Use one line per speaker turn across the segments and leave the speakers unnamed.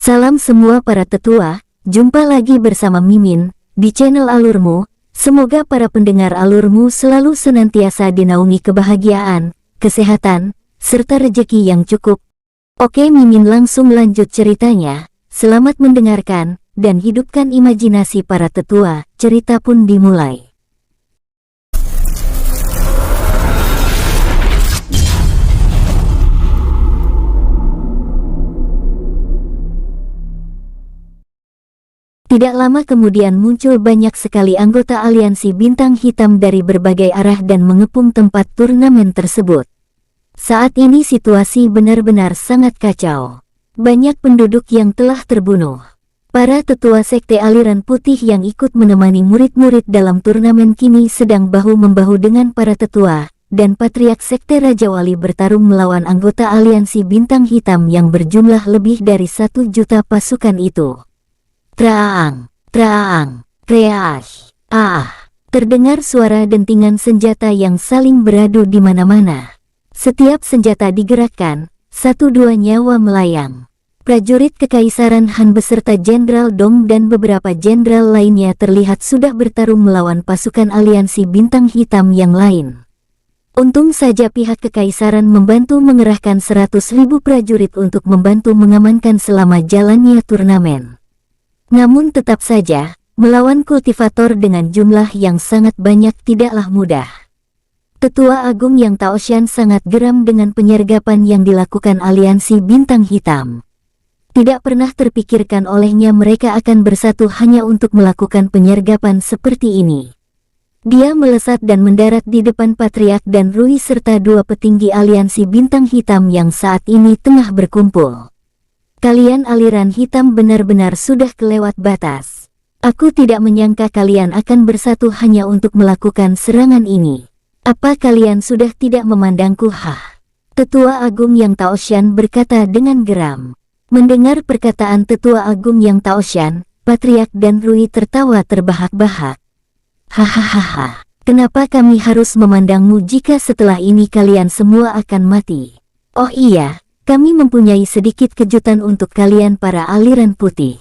Salam semua para tetua, jumpa lagi bersama Mimin di channel Alurmu. Semoga para pendengar Alurmu selalu senantiasa dinaungi kebahagiaan, kesehatan, serta rezeki yang cukup. Oke, Mimin langsung lanjut ceritanya. Selamat mendengarkan dan hidupkan imajinasi para tetua. Cerita pun dimulai. Tidak lama kemudian muncul banyak sekali anggota aliansi bintang hitam dari berbagai arah dan mengepung tempat turnamen tersebut. Saat ini situasi benar-benar sangat kacau. Banyak penduduk yang telah terbunuh. Para tetua sekte aliran putih yang ikut menemani murid-murid dalam turnamen kini sedang bahu-membahu dengan para tetua, dan patriark sekte Raja Wali bertarung melawan anggota aliansi bintang hitam yang berjumlah lebih dari 1 juta pasukan itu. Traang, traang, kreash, terdengar suara dentingan senjata yang saling beradu di mana-mana. Setiap senjata digerakkan, 1-2 nyawa melayang. Prajurit Kekaisaran Han beserta Jenderal Dong dan beberapa jenderal lainnya terlihat sudah bertarung melawan pasukan aliansi bintang hitam yang lain. Untung saja pihak Kekaisaran membantu mengerahkan 100.000 prajurit untuk membantu mengamankan selama jalannya turnamen. Namun tetap saja, melawan kultivator dengan jumlah yang sangat banyak tidaklah mudah. Tetua Agung Yang Taoshan sangat geram dengan penyergapan yang dilakukan aliansi bintang hitam. Tidak pernah terpikirkan olehnya mereka akan bersatu hanya untuk melakukan penyergapan seperti ini. Dia melesat dan mendarat di depan Patriark dan Rui serta 2 petinggi aliansi bintang hitam yang saat ini tengah berkumpul. Kalian aliran hitam benar-benar sudah kelewat batas. Aku tidak menyangka kalian akan bersatu hanya untuk melakukan serangan ini. Apa kalian sudah tidak memandangku? Tetua Agung Yang Taoshan berkata dengan geram. Mendengar perkataan Tetua Agung Yang Taoshan, Patriark dan Rui tertawa terbahak-bahak. Hahaha, kenapa kami harus memandangmu jika setelah ini kalian semua akan mati? Oh iya, kami mempunyai sedikit kejutan untuk kalian para aliran putih.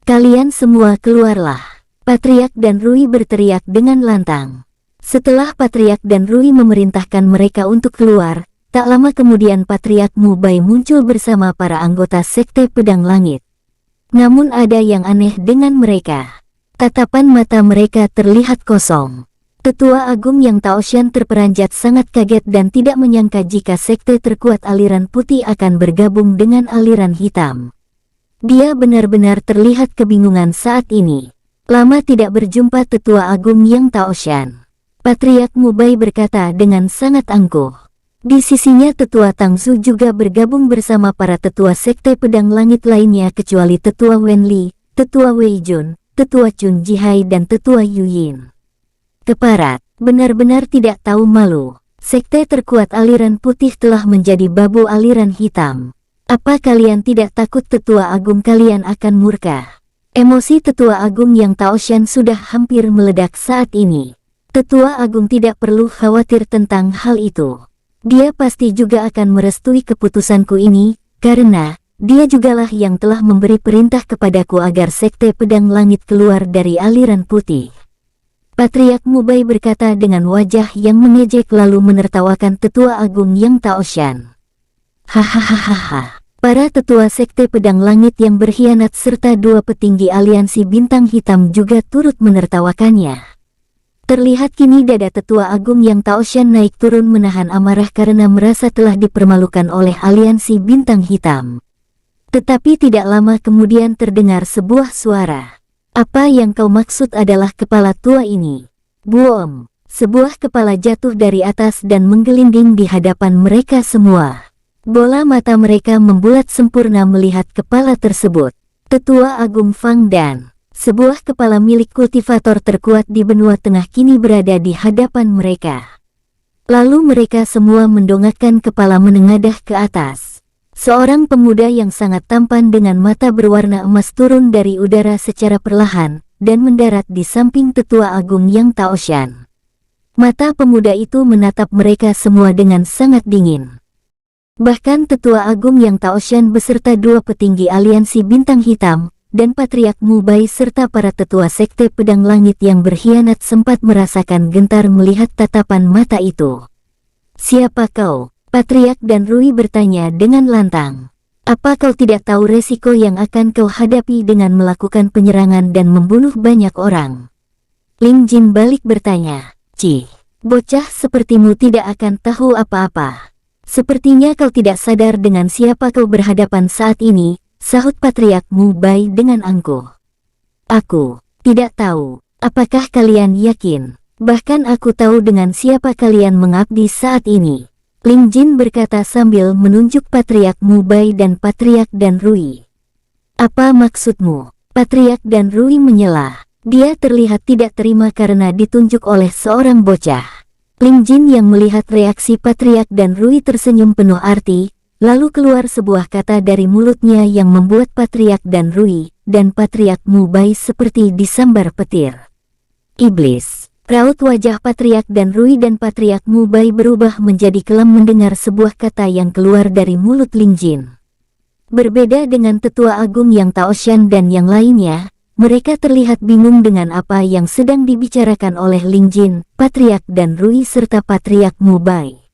Kalian semua keluarlah. Patriark dan Rui berteriak dengan lantang. Setelah Patriark dan Rui memerintahkan mereka untuk keluar, tak lama kemudian Patriark Mubai muncul bersama para anggota sekte Pedang Langit. Namun ada yang aneh dengan mereka. Tatapan mata mereka terlihat kosong. Tetua Agung Yang Taoshan terperanjat sangat kaget dan tidak menyangka jika sekte terkuat aliran putih akan bergabung dengan aliran hitam. Dia benar-benar terlihat kebingungan saat ini. Lama tidak berjumpa Tetua Agung Yang Taoshan. Patriark Mubai berkata dengan sangat angkuh. Di sisinya Tetua Tangsu juga bergabung bersama para tetua sekte Pedang Langit lainnya kecuali Tetua Wenli, Tetua Weijun, Tetua Chun Jihai dan Tetua Yuyin. Keparat, benar-benar tidak tahu malu. Sekte terkuat aliran putih telah menjadi babu aliran hitam. Apa kalian tidak takut Tetua Agung kalian akan murka? Emosi Tetua Agung Yang Taoshan sudah hampir meledak saat ini. Tetua Agung tidak perlu khawatir tentang hal itu. Dia pasti juga akan merestui keputusanku ini, karena dia jugalah yang telah memberi perintah kepadaku agar sekte Pedang Langit keluar dari aliran putih. Patriark Mubai berkata dengan wajah yang mengejek lalu menertawakan Tetua Agung Yang Taoshan. Hahaha, para tetua sekte Pedang Langit yang berkhianat serta 2 petinggi aliansi bintang hitam juga turut menertawakannya. Terlihat kini dada Tetua Agung Yang Taoshan naik turun menahan amarah karena merasa telah dipermalukan oleh aliansi bintang hitam. Tetapi tidak lama kemudian terdengar sebuah suara. Apa yang kau maksud adalah kepala tua ini? Boom! Sebuah kepala jatuh dari atas dan menggelinding di hadapan mereka semua. Bola mata mereka membulat sempurna melihat kepala tersebut. Tetua Agung Fang Dan, sebuah kepala milik kultivator terkuat di benua tengah kini berada di hadapan mereka. Lalu mereka semua mendongakkan kepala menengadah ke atas. Seorang pemuda yang sangat tampan dengan mata berwarna emas turun dari udara secara perlahan, dan mendarat di samping Tetua Agung Yang Taoshan. Mata pemuda itu menatap mereka semua dengan sangat dingin. Bahkan Tetua Agung Yang Taoshan beserta dua petinggi aliansi Bintang Hitam, dan Patriark Mubai serta para tetua Sekte Pedang Langit yang berkhianat sempat merasakan gentar melihat tatapan mata itu. "Siapa kau?" Patriark dan Rui bertanya dengan lantang. "Apa kau tidak tahu resiko yang akan kau hadapi dengan melakukan penyerangan dan membunuh banyak orang?" Ling Jin balik bertanya. "Cih, bocah sepertimu tidak akan tahu apa-apa. Sepertinya kau tidak sadar dengan siapa kau berhadapan saat ini," sahut Patriark Mubai dengan angkuh. "Aku tidak tahu. Apakah kalian yakin? Bahkan aku tahu dengan siapa kalian mengabdi saat ini," Ling Jin berkata sambil menunjuk Patriark Mubai dan Patriark dan Rui. "Apa maksudmu?" Patriark dan Rui menyela. Dia terlihat tidak terima karena ditunjuk oleh seorang bocah. Ling Jin yang melihat reaksi Patriark dan Rui tersenyum penuh arti, lalu keluar sebuah kata dari mulutnya yang membuat Patriark dan Rui dan Patriark Mubai seperti disambar petir. "Iblis." Raut wajah Patriark dan Rui dan Patriark Mubai berubah menjadi kelam mendengar sebuah kata yang keluar dari mulut Ling Jin. Berbeda dengan Tetua Agung Yang Taoshan dan yang lainnya, mereka terlihat bingung dengan apa yang sedang dibicarakan oleh Ling Jin, Patriark dan Rui serta Patriark Mubai.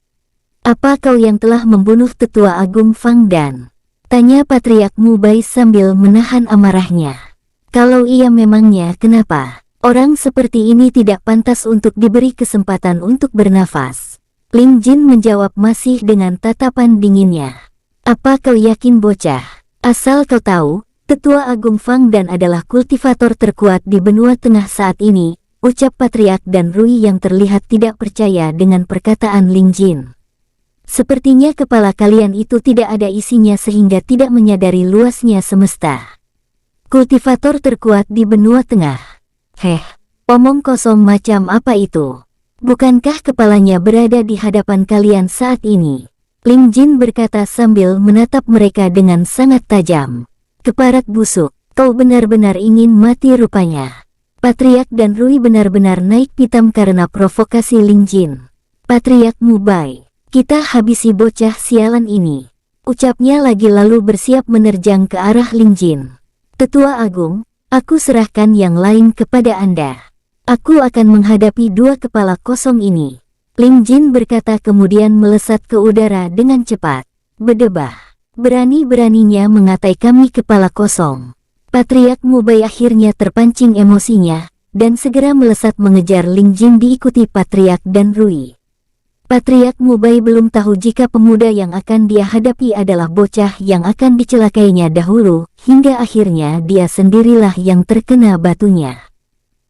"Apa kau yang telah membunuh Tetua Agung Fang Dan?" tanya Patriark Mubai sambil menahan amarahnya. "Kalau iya memangnya kenapa? Orang seperti ini tidak pantas untuk diberi kesempatan untuk bernafas." Ling Jin menjawab masih dengan tatapan dinginnya. "Apa kau yakin bocah? Asal kau tahu, Tetua Agung Fang Dan adalah kultivator terkuat di benua tengah saat ini," ucap Patriark dan Rui yang terlihat tidak percaya dengan perkataan Ling Jin. "Sepertinya kepala kalian itu tidak ada isinya sehingga tidak menyadari luasnya semesta. Kultivator terkuat di benua tengah. Heh, omong kosong macam apa itu? Bukankah kepalanya berada di hadapan kalian saat ini?" Ling Jin berkata sambil menatap mereka dengan sangat tajam. "Keparat busuk, kau benar-benar ingin mati rupanya." Patriark dan Rui benar-benar naik pitam karena provokasi Ling Jin. "Patriark Mubai, kita habisi bocah sialan ini," ucapnya lagi lalu bersiap menerjang ke arah Ling Jin. "Tetua Agung, aku serahkan yang lain kepada Anda. Aku akan menghadapi dua kepala kosong ini," Ling Jin berkata kemudian melesat ke udara dengan cepat. "Berdebah, berani-beraninya mengatai kami kepala kosong." Patriark Mubai akhirnya terpancing emosinya, dan segera melesat mengejar Ling Jin diikuti Patriark dan Rui. Patriark Mubai belum tahu jika pemuda yang akan dia hadapi adalah bocah yang akan dicelakainya dahulu, hingga akhirnya dia sendirilah yang terkena batunya.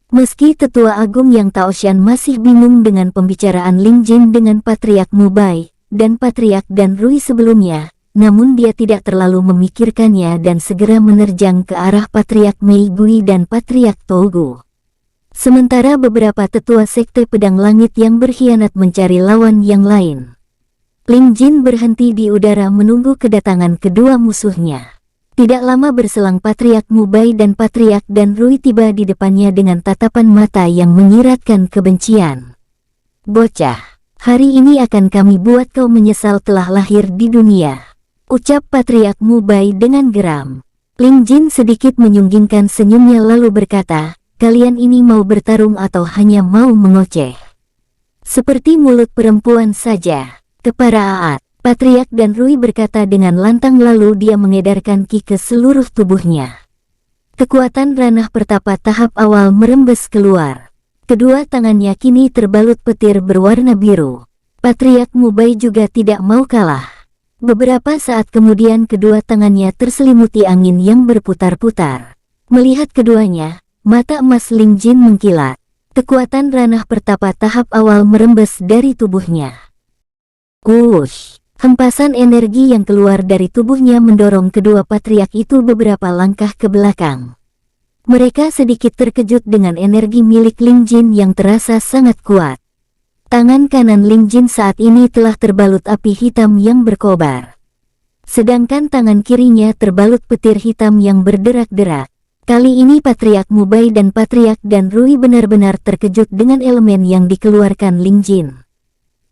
Meski Tetua Agung Yang Taoshan masih bingung dengan pembicaraan Ling Jin dengan Patriark Mubai dan Patriark dan Rui sebelumnya, namun dia tidak terlalu memikirkannya dan segera menerjang ke arah Patriark Mei Gui dan Patriark Togu. Sementara beberapa tetua Sekte Pedang Langit yang berkhianat mencari lawan yang lain. Ling Jin berhenti di udara menunggu kedatangan kedua musuhnya. Tidak lama berselang Patriark Mubai dan Patriark dan Rui tiba di depannya dengan tatapan mata yang menyiratkan kebencian. "Bocah, hari ini akan kami buat kau menyesal telah lahir di dunia," ucap Patriark Mubai dengan geram. Ling Jin sedikit menyunggingkan senyumnya lalu berkata, "Kalian ini mau bertarung atau hanya mau mengoceh?" "Seperti mulut perempuan saja, kepara." Patriark dan Rui berkata dengan lantang lalu dia mengedarkan ki ke seluruh tubuhnya. Kekuatan ranah pertapa tahap awal merembes keluar. Kedua tangannya kini terbalut petir berwarna biru. Patriark Mubai juga tidak mau kalah. Beberapa saat kemudian kedua tangannya terselimuti angin yang berputar-putar. Melihat keduanya, mata emas Ling Jin mengkilat. Kekuatan ranah pertapa tahap awal merembes dari tubuhnya. Wush! Hempasan energi yang keluar dari tubuhnya mendorong kedua patriark itu beberapa langkah ke belakang. Mereka sedikit terkejut dengan energi milik Ling Jin yang terasa sangat kuat. Tangan kanan Ling Jin saat ini telah terbalut api hitam yang berkobar. Sedangkan tangan kirinya terbalut petir hitam yang berderak-derak. Kali ini Patriark Mubai dan Patriark dan Rui benar-benar terkejut dengan elemen yang dikeluarkan Ling Jin.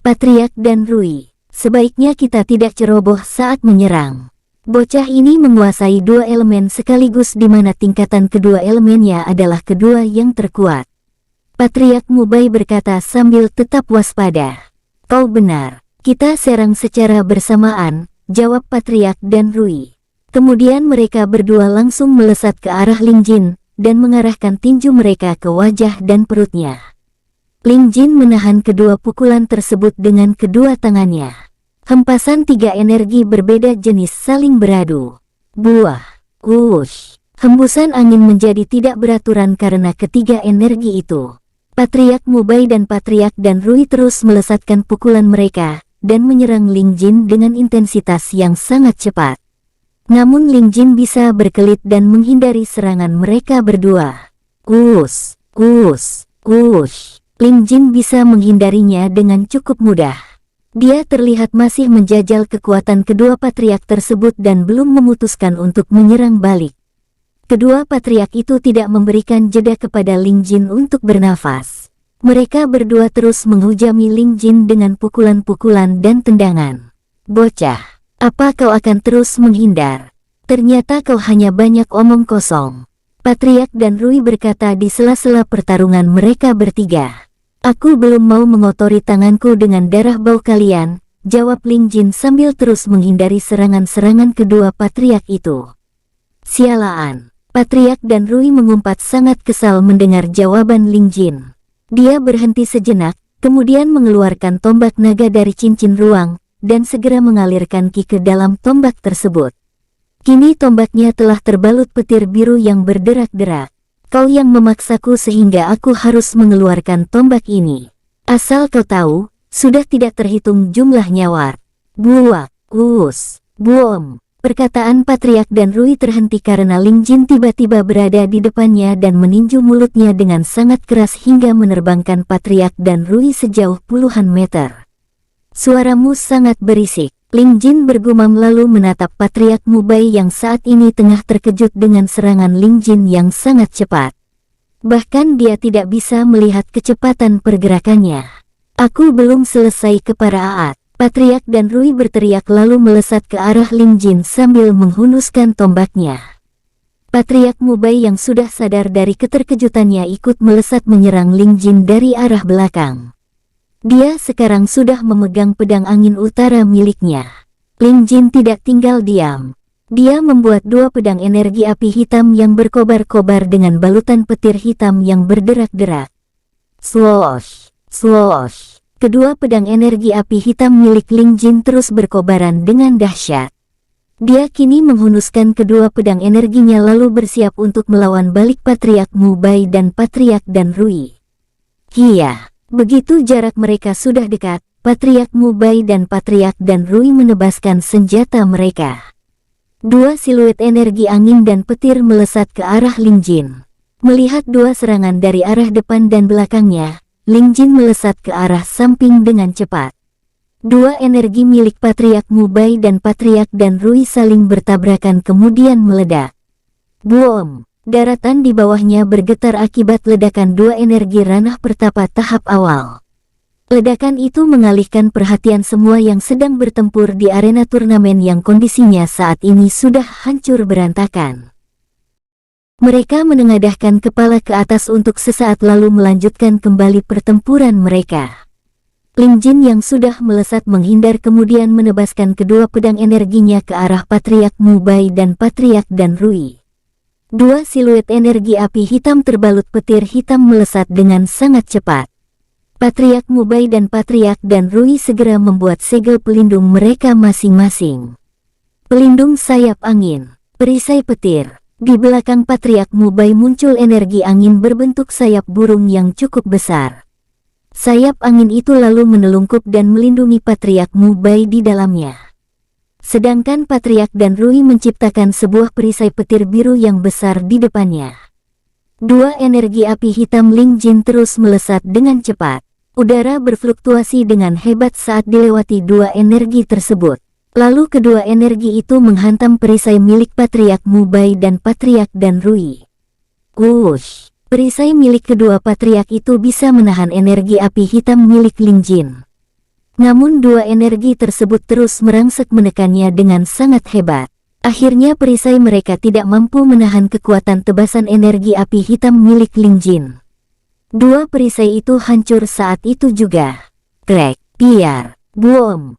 Patriark dan Rui, Sebaiknya kita tidak ceroboh saat menyerang. Bocah ini menguasai dua elemen sekaligus di mana tingkatan kedua elemennya adalah kedua yang terkuat. Patriark Mubai berkata sambil tetap waspada. Kau benar, kita serang secara bersamaan, jawab Patriark dan Rui. Kemudian mereka berdua langsung melesat ke arah Ling Jin, dan mengarahkan tinju mereka ke wajah dan perutnya. Ling Jin menahan kedua pukulan tersebut dengan kedua tangannya. Hempasan tiga energi berbeda jenis saling beradu. Buah, wush. Hembusan angin menjadi tidak beraturan karena ketiga energi itu. Patriark Mubai dan Patriark dan Rui terus melesatkan pukulan mereka, dan menyerang Ling Jin dengan intensitas yang sangat cepat. Namun Ling Jin bisa berkelit dan menghindari serangan mereka berdua. Wush, wush, wush. Ling Jin bisa menghindarinya dengan cukup mudah. Dia terlihat masih menjajal kekuatan kedua patriark tersebut dan belum memutuskan untuk menyerang balik. Kedua patriark itu tidak memberikan jeda kepada Ling Jin untuk bernafas. Mereka berdua terus menghujami Ling Jin dengan pukulan-pukulan dan tendangan. Bocah, apa kau akan terus menghindar? Ternyata kau hanya banyak omong kosong. Patriark dan Rui berkata di sela-sela pertarungan mereka bertiga. Aku belum mau mengotori tanganku dengan darah bau kalian, jawab Ling Jin sambil terus menghindari serangan-serangan kedua patriark itu. Sialaan, Patriark dan Rui mengumpat sangat kesal mendengar jawaban Ling Jin. Dia berhenti sejenak, kemudian mengeluarkan tombak naga dari cincin ruang, dan segera mengalirkan ki ke dalam tombak tersebut. Kini tombaknya telah terbalut petir biru yang berderak-derak. Kau yang memaksaku sehingga aku harus mengeluarkan tombak ini. Asal kau tahu, sudah tidak terhitung jumlah nyawa. Buak, wuus, buom. Perkataan Patriark dan Rui terhenti karena Ling Jin tiba-tiba berada di depannya dan meninju mulutnya dengan sangat keras hingga menerbangkan Patriark dan Rui sejauh puluhan meter. Suaramu sangat berisik. Ling Jin bergumam lalu menatap Patriark Mubai yang saat ini tengah terkejut dengan serangan Ling Jin yang sangat cepat. Bahkan dia tidak bisa melihat kecepatan pergerakannya. Aku belum selesai keparaan. Patriark dan Rui berteriak lalu melesat ke arah Ling Jin sambil menghunuskan tombaknya. Patriark Mubai yang sudah sadar dari keterkejutannya ikut melesat menyerang Ling Jin dari arah belakang. Dia sekarang sudah memegang pedang angin utara miliknya. Ling Jin tidak tinggal diam. Dia membuat dua pedang energi api hitam yang berkobar-kobar dengan balutan petir hitam yang berderak-derak. Swoosh, swoosh. Kedua pedang energi api hitam milik Ling Jin terus berkobaran dengan dahsyat. Dia kini menghunuskan kedua pedang energinya lalu bersiap untuk melawan balik Patriark Mubai dan Patriark dan Rui. Iya. Begitu jarak mereka sudah dekat, Patriark Mubai dan Patriark dan Rui menebaskan senjata mereka. Dua siluet energi angin dan petir melesat ke arah Ling Jin. Melihat dua serangan dari arah depan dan belakangnya, Ling Jin melesat ke arah samping dengan cepat. Dua energi milik Patriark Mubai dan Patriark dan Rui saling bertabrakan kemudian meledak. Boom! Daratan di bawahnya bergetar akibat ledakan dua energi ranah pertapa tahap awal. Ledakan itu mengalihkan perhatian semua yang sedang bertempur di arena turnamen yang kondisinya saat ini sudah hancur berantakan. Mereka menengadahkan kepala ke atas untuk sesaat lalu melanjutkan kembali pertempuran mereka. Ling Jin yang sudah melesat menghindar kemudian menebaskan kedua pedang energinya ke arah Patriark Mubai dan Patriark dan Rui. Dua siluet energi api hitam terbalut petir hitam melesat dengan sangat cepat. Patriark Mubai dan Patriark dan Rui segera membuat segel pelindung mereka masing-masing. Pelindung sayap angin, perisai petir. Di belakang Patriark Mubai muncul energi angin berbentuk sayap burung yang cukup besar. Sayap angin itu lalu menelungkup dan melindungi Patriark Mubai di dalamnya. Sedangkan Patriark dan Rui menciptakan sebuah perisai petir biru yang besar di depannya. Dua energi api hitam Ling Jin terus melesat dengan cepat. Udara berfluktuasi dengan hebat saat dilewati dua energi tersebut. Lalu kedua energi itu menghantam perisai milik Patriark Mubai dan Patriark dan Rui. Wush! Perisai milik kedua Patriark itu bisa menahan energi api hitam milik Ling Jin. Namun dua energi tersebut terus merangsek menekannya dengan sangat hebat. Akhirnya perisai mereka tidak mampu menahan kekuatan tebasan energi api hitam milik Ling Jin. Dua perisai itu hancur saat itu juga. Krek, piar, boom,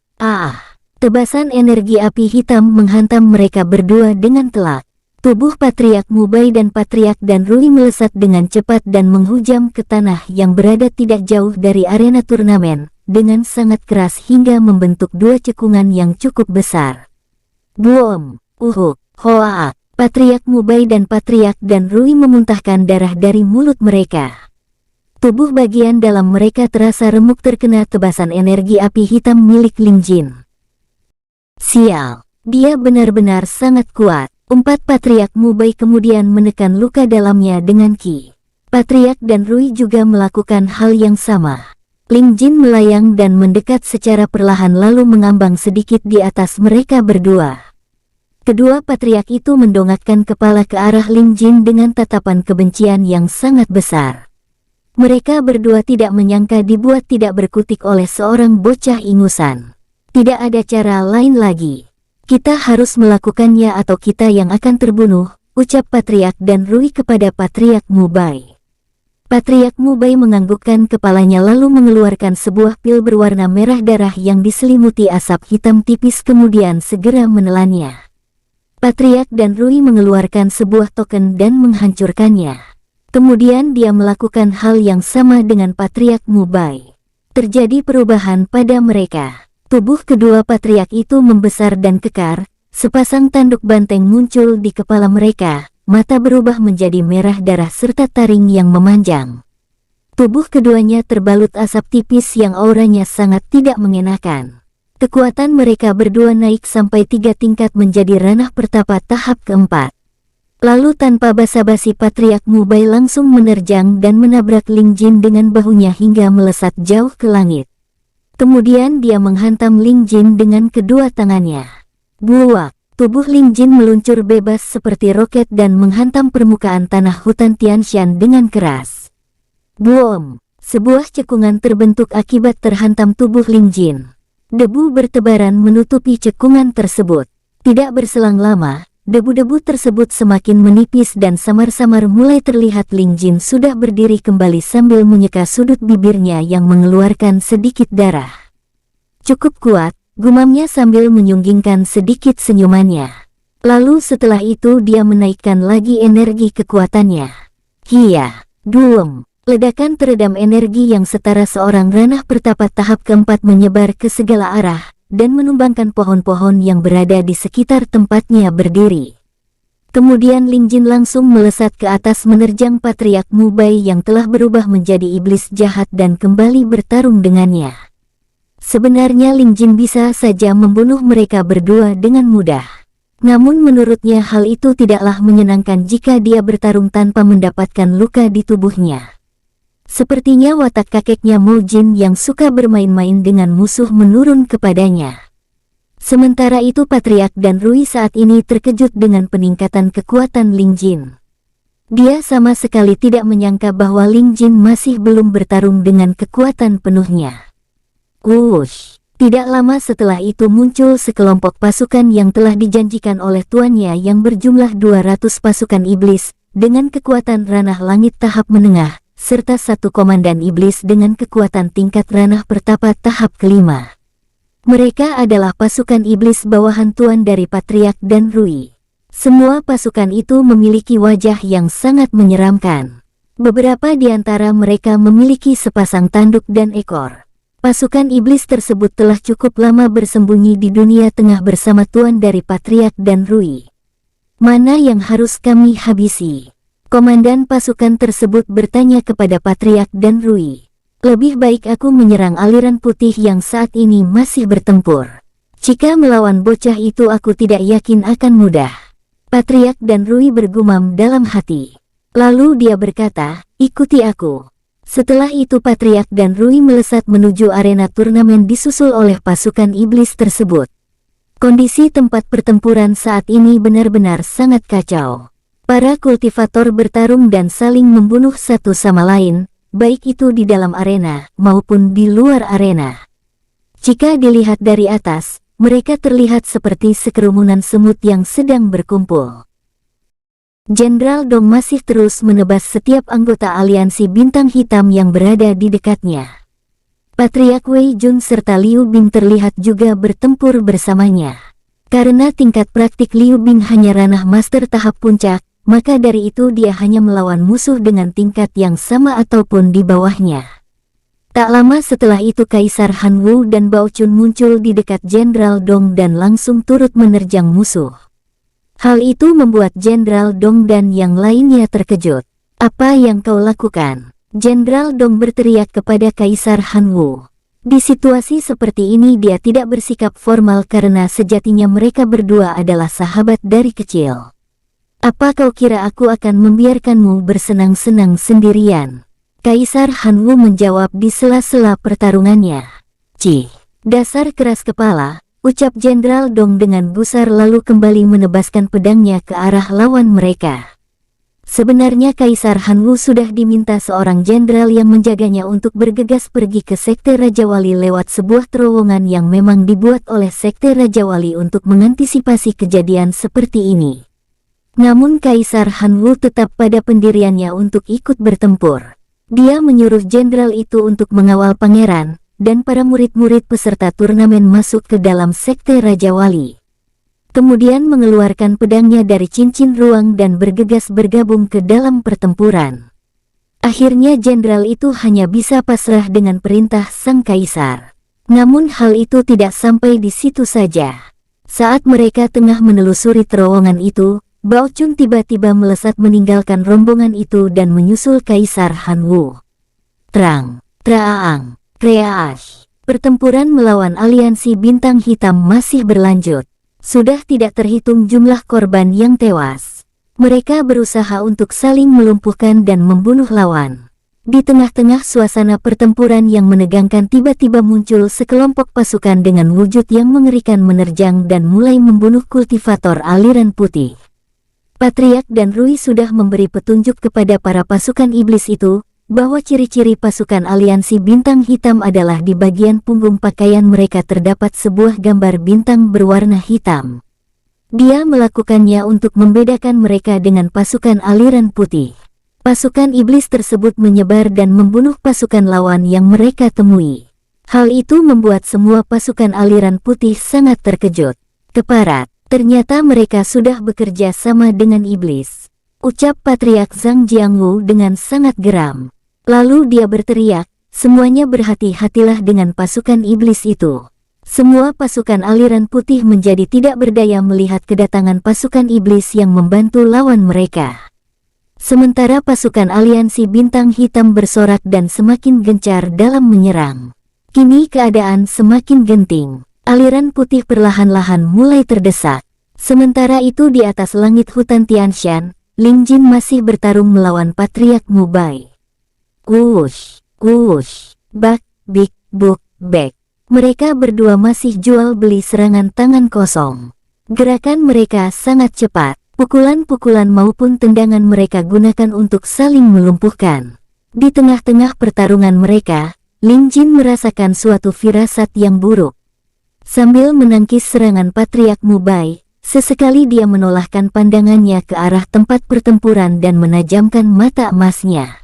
tebasan energi api hitam menghantam mereka berdua dengan telak. Tubuh Patriark Mubai dan Patriark dan Rui melesat dengan cepat dan menghujam ke tanah yang berada tidak jauh dari arena turnamen, dengan sangat keras hingga membentuk dua cekungan yang cukup besar. Boom! Hoa! Patriark Mubai dan Patriark dan Rui memuntahkan darah dari mulut mereka. Tubuh bagian dalam mereka terasa remuk terkena tebasan energi api hitam milik Ling Jin. Sial! Dia benar-benar sangat kuat. Empat Patriark Mubai kemudian menekan luka dalamnya dengan ki. Patriark dan Rui juga melakukan hal yang sama. Ling Jin melayang dan mendekat secara perlahan lalu mengambang sedikit di atas mereka berdua. Kedua patriark itu mendongakkan kepala ke arah Ling Jin dengan tatapan kebencian yang sangat besar. Mereka berdua tidak menyangka dibuat tidak berkutik oleh seorang bocah ingusan. Tidak ada cara lain lagi. Kita harus melakukannya atau kita yang akan terbunuh, ucap Patriark dan Rui kepada Patriark Mubai. Patriark Mubai menganggukkan kepalanya lalu mengeluarkan sebuah pil berwarna merah darah yang diselimuti asap hitam tipis kemudian segera menelannya. Patriark dan Rui mengeluarkan sebuah token dan menghancurkannya. Kemudian dia melakukan hal yang sama dengan Patriark Mubai. Terjadi perubahan pada mereka. Tubuh kedua patriark itu membesar dan kekar, sepasang tanduk banteng muncul di kepala mereka, mata berubah menjadi merah darah serta taring yang memanjang. Tubuh keduanya terbalut asap tipis yang auranya sangat tidak mengenakan. Kekuatan mereka berdua naik sampai 3 tingkat menjadi ranah pertapa tahap keempat. Lalu tanpa basa-basi Patriark Mubai langsung menerjang dan menabrak Ling Jin dengan bahunya hingga melesat jauh ke langit. Kemudian dia menghantam Ling Jin dengan kedua tangannya. Buak! Tubuh Ling Jin meluncur bebas seperti roket dan menghantam permukaan tanah hutan Tianshan dengan keras. Boom! Sebuah cekungan terbentuk akibat terhantam tubuh Ling Jin. Debu bertebaran menutupi cekungan tersebut. Tidak berselang lama, debu-debu tersebut semakin menipis dan samar-samar mulai terlihat Ling Jin sudah berdiri kembali sambil menyeka sudut bibirnya yang mengeluarkan sedikit darah. Cukup kuat, gumamnya sambil menyunggingkan sedikit senyumannya. Lalu setelah itu dia menaikkan lagi energi kekuatannya. Hiya! Duem! Ledakan teredam energi yang setara seorang ranah pertapa tahap keempat menyebar ke segala arah, dan menumbangkan pohon-pohon yang berada di sekitar tempatnya berdiri. Kemudian Ling Jin langsung melesat ke atas menerjang Patriark Mubai yang telah berubah menjadi iblis jahat dan kembali bertarung dengannya. Sebenarnya Ling Jin bisa saja membunuh mereka berdua dengan mudah. Namun menurutnya hal itu tidaklah menyenangkan jika dia bertarung tanpa mendapatkan luka di tubuhnya. Sepertinya watak kakeknya Mo Jin yang suka bermain-main dengan musuh menurun kepadanya. Sementara itu Patriark dan Rui saat ini terkejut dengan peningkatan kekuatan Ling Jin. Dia sama sekali tidak menyangka bahwa Ling Jin masih belum bertarung dengan kekuatan penuhnya. Wush! Tidak lama setelah itu muncul sekelompok pasukan yang telah dijanjikan oleh tuannya yang berjumlah 200 pasukan iblis, dengan kekuatan ranah langit tahap menengah, serta satu komandan iblis dengan kekuatan tingkat ranah pertapa tahap kelima. Mereka adalah pasukan iblis bawahan tuan dari Patriark dan Rui. Semua pasukan itu memiliki wajah yang sangat menyeramkan. Beberapa di antara mereka memiliki sepasang tanduk dan ekor. Pasukan iblis tersebut telah cukup lama bersembunyi di dunia tengah bersama tuan dari Patriark dan Rui. Mana yang harus kami habisi? Komandan pasukan tersebut bertanya kepada Patriark dan Rui. Lebih baik aku menyerang aliran putih yang saat ini masih bertempur. Jika melawan bocah itu aku tidak yakin akan mudah. Patriark dan Rui bergumam dalam hati. Lalu dia berkata, ikuti aku. Setelah itu Patriark dan Rui melesat menuju arena turnamen disusul oleh pasukan iblis tersebut. Kondisi tempat pertempuran saat ini benar-benar sangat kacau. Para kultivator bertarung dan saling membunuh satu sama lain, baik itu di dalam arena maupun di luar arena. Jika dilihat dari atas, mereka terlihat seperti sekerumunan semut yang sedang berkumpul. Jenderal Dong masih terus menebas setiap anggota aliansi Bintang Hitam yang berada di dekatnya. Patriark Wei Jun serta Liu Bing terlihat juga bertempur bersamanya. Karena tingkat praktik Liu Bing hanya ranah master tahap puncak, maka dari itu dia hanya melawan musuh dengan tingkat yang sama ataupun di bawahnya. Tak lama setelah itu Kaisar Han Wu dan Bao Chun muncul di dekat Jenderal Dong dan langsung turut menerjang musuh. Hal itu membuat Jenderal Dong dan yang lainnya terkejut. "Apa yang kau lakukan?" Jenderal Dong berteriak kepada Kaisar Han Wu. Di situasi seperti ini dia tidak bersikap formal karena sejatinya mereka berdua adalah sahabat dari kecil. "Apa kau kira aku akan membiarkanmu bersenang-senang sendirian?" Kaisar Han Wu menjawab di sela-sela pertarungannya. "Cih, dasar keras kepala," ucap Jenderal Dong dengan gusar lalu kembali menebaskan pedangnya ke arah lawan mereka. Sebenarnya Kaisar Han Wu sudah diminta seorang jenderal yang menjaganya untuk bergegas pergi ke Sekte Raja Wali lewat sebuah terowongan yang memang dibuat oleh Sekte Raja Wali untuk mengantisipasi kejadian seperti ini. Namun Kaisar Han Wu tetap pada pendiriannya untuk ikut bertempur. Dia menyuruh jenderal itu untuk mengawal pangeran dan para murid-murid peserta turnamen masuk ke dalam Sekte Raja Wali. Kemudian mengeluarkan pedangnya dari cincin ruang dan bergegas bergabung ke dalam pertempuran. Akhirnya jenderal itu hanya bisa pasrah dengan perintah sang kaisar. Namun hal itu tidak sampai di situ saja. Saat mereka tengah menelusuri terowongan itu, Bao Chun tiba-tiba melesat meninggalkan rombongan itu dan menyusul Kaisar Han Wu. Terang, Traang, Kreaash. Pertempuran melawan aliansi Bintang Hitam masih berlanjut. Sudah tidak terhitung jumlah korban yang tewas. Mereka berusaha untuk saling melumpuhkan dan membunuh lawan. Di tengah-tengah suasana pertempuran yang menegangkan tiba-tiba muncul sekelompok pasukan dengan wujud yang mengerikan menerjang dan mulai membunuh kultivator aliran putih. Patriark dan Rui sudah memberi petunjuk kepada para pasukan iblis itu, bahwa ciri-ciri pasukan aliansi Bintang Hitam adalah di bagian punggung pakaian mereka terdapat sebuah gambar bintang berwarna hitam. Dia melakukannya untuk membedakan mereka dengan pasukan aliran putih. Pasukan iblis tersebut menyebar dan membunuh pasukan lawan yang mereka temui. Hal itu membuat semua pasukan aliran putih sangat terkejut. "Keparat, ternyata mereka sudah bekerja sama dengan iblis," ucap Patriark Zhang Jiangwu dengan sangat geram. Lalu dia berteriak, "Semuanya berhati-hatilah dengan pasukan iblis itu." Semua pasukan aliran putih menjadi tidak berdaya melihat kedatangan pasukan iblis yang membantu lawan mereka. Sementara pasukan aliansi Bintang Hitam bersorak dan semakin gencar dalam menyerang. Kini keadaan semakin genting. Aliran putih perlahan-lahan mulai terdesak. Sementara itu di atas langit hutan Tianshan, Ling Jin masih bertarung melawan Patriark Mubai. Wush, wush, bak, bik, buk, bek. Mereka berdua masih jual beli serangan tangan kosong. Gerakan mereka sangat cepat. Pukulan-pukulan maupun tendangan mereka gunakan untuk saling melumpuhkan. Di tengah-tengah pertarungan mereka, Ling Jin merasakan suatu firasat yang buruk. Sambil menangkis serangan Patriark Mubai, sesekali dia menolahkan pandangannya ke arah tempat pertempuran dan menajamkan mata emasnya.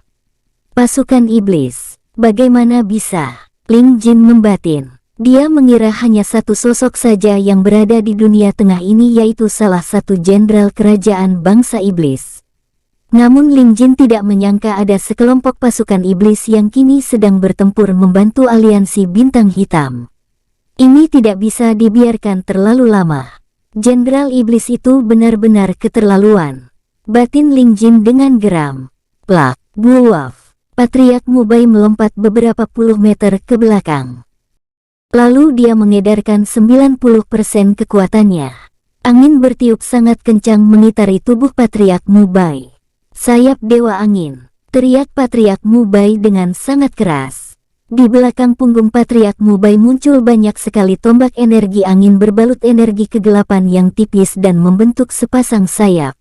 Pasukan iblis, bagaimana bisa? Ling Jin membatin. Dia mengira hanya satu sosok saja yang berada di dunia tengah ini, yaitu salah satu jenderal kerajaan bangsa iblis. Namun Ling Jin tidak menyangka ada sekelompok pasukan iblis yang kini sedang bertempur membantu aliansi Bintang Hitam. Ini tidak bisa dibiarkan terlalu lama. Jenderal iblis itu benar-benar keterlaluan. Batin Ling Jin dengan geram. Plak, buaf. Patriark Mubai melompat beberapa puluh meter ke belakang. Lalu dia mengedarkan 90% kekuatannya. Angin bertiup sangat kencang mengitari tubuh Patriark Mubai. "Sayap Dewa Angin!" teriak Patriark Mubai dengan sangat keras. Di belakang punggung Patriark Mubai muncul banyak sekali tombak energi angin berbalut energi kegelapan yang tipis dan membentuk sepasang sayap.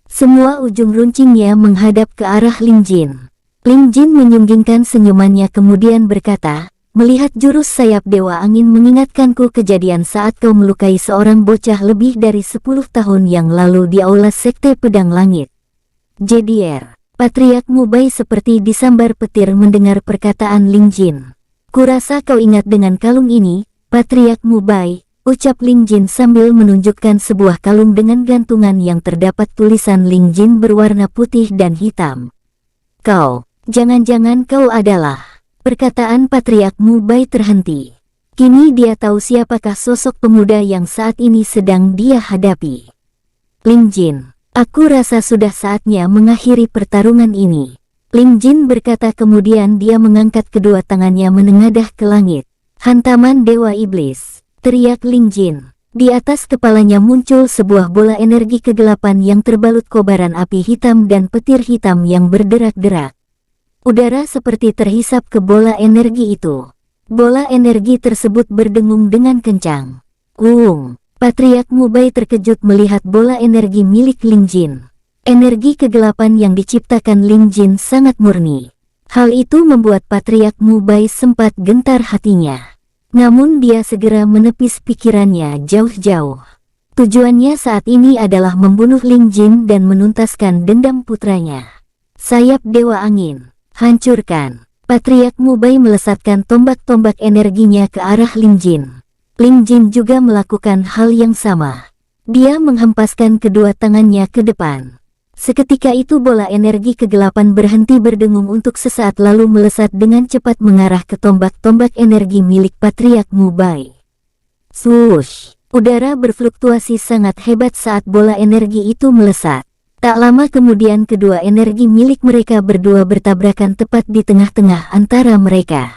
Semua ujung runcingnya menghadap ke arah Ling Jin. Ling Jin menyunggingkan senyumannya kemudian berkata, Melihat jurus sayap Dewa Angin mengingatkanku kejadian saat kau melukai seorang bocah lebih dari 10 tahun yang lalu di aula Sekte Pedang Langit. JDR. Patriark Mubai seperti disambar petir mendengar perkataan Ling Jin. Kurasa kau ingat dengan kalung ini, Patriark Mubai, ucap Ling Jin sambil menunjukkan sebuah kalung dengan gantungan yang terdapat tulisan Ling Jin berwarna putih dan hitam. Kau, jangan-jangan kau adalah... Perkataan Patriark Mubai terhenti. Kini dia tahu siapakah sosok pemuda yang saat ini sedang dia hadapi. Ling Jin, aku rasa sudah saatnya mengakhiri pertarungan ini. Ling Jin berkata kemudian dia mengangkat kedua tangannya menengadah ke langit. Hantaman Dewa Iblis, teriak Ling Jin. Di atas kepalanya muncul sebuah bola energi kegelapan yang terbalut kobaran api hitam dan petir hitam yang berderak-derak. Udara seperti terhisap ke bola energi itu. Bola energi tersebut berdengung dengan kencang. Patriark Mubai terkejut melihat bola energi milik Ling Jin. Energi kegelapan yang diciptakan Ling Jin sangat murni. Hal itu membuat Patriark Mubai sempat gentar hatinya. Namun dia segera menepis pikirannya jauh-jauh. Tujuannya saat ini adalah membunuh Ling Jin dan menuntaskan dendam putranya. Sayap Dewa Angin, hancurkan. Patriark Mubai melesatkan tombak-tombak energinya ke arah Ling Jin. Ling Jin juga melakukan hal yang sama. Dia menghempaskan kedua tangannya ke depan. Seketika itu bola energi kegelapan berhenti berdengung untuk sesaat lalu melesat dengan cepat mengarah ke tombak-tombak energi milik Patriark Mubai. Swoosh! Udara berfluktuasi sangat hebat saat bola energi itu melesat. Tak lama kemudian kedua energi milik mereka berdua bertabrakan tepat di tengah-tengah antara mereka.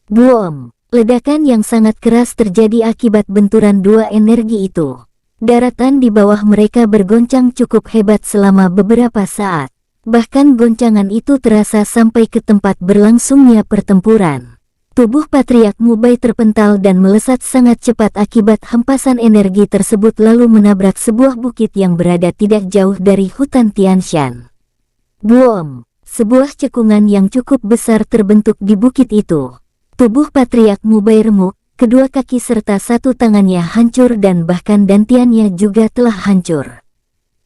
Boom! Ledakan yang sangat keras terjadi akibat benturan dua energi itu. Daratan di bawah mereka bergoncang cukup hebat selama beberapa saat. Bahkan goncangan itu terasa sampai ke tempat berlangsungnya pertempuran. Tubuh Patriark Mubai terpental dan melesat sangat cepat akibat hempasan energi tersebut lalu menabrak sebuah bukit yang berada tidak jauh dari hutan Tianshan. Boom! Sebuah cekungan yang cukup besar terbentuk di bukit itu. Tubuh Patriark Mubai remuk. Kedua kaki serta satu tangannya hancur dan bahkan dantiannya juga telah hancur.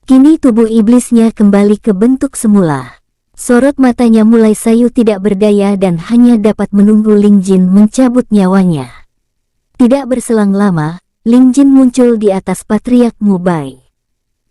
Kini tubuh iblisnya kembali ke bentuk semula. Sorot matanya mulai sayu tidak berdaya dan hanya dapat menunggu Ling Jin mencabut nyawanya. Tidak berselang lama, Ling Jin muncul di atas Patriark Mubai.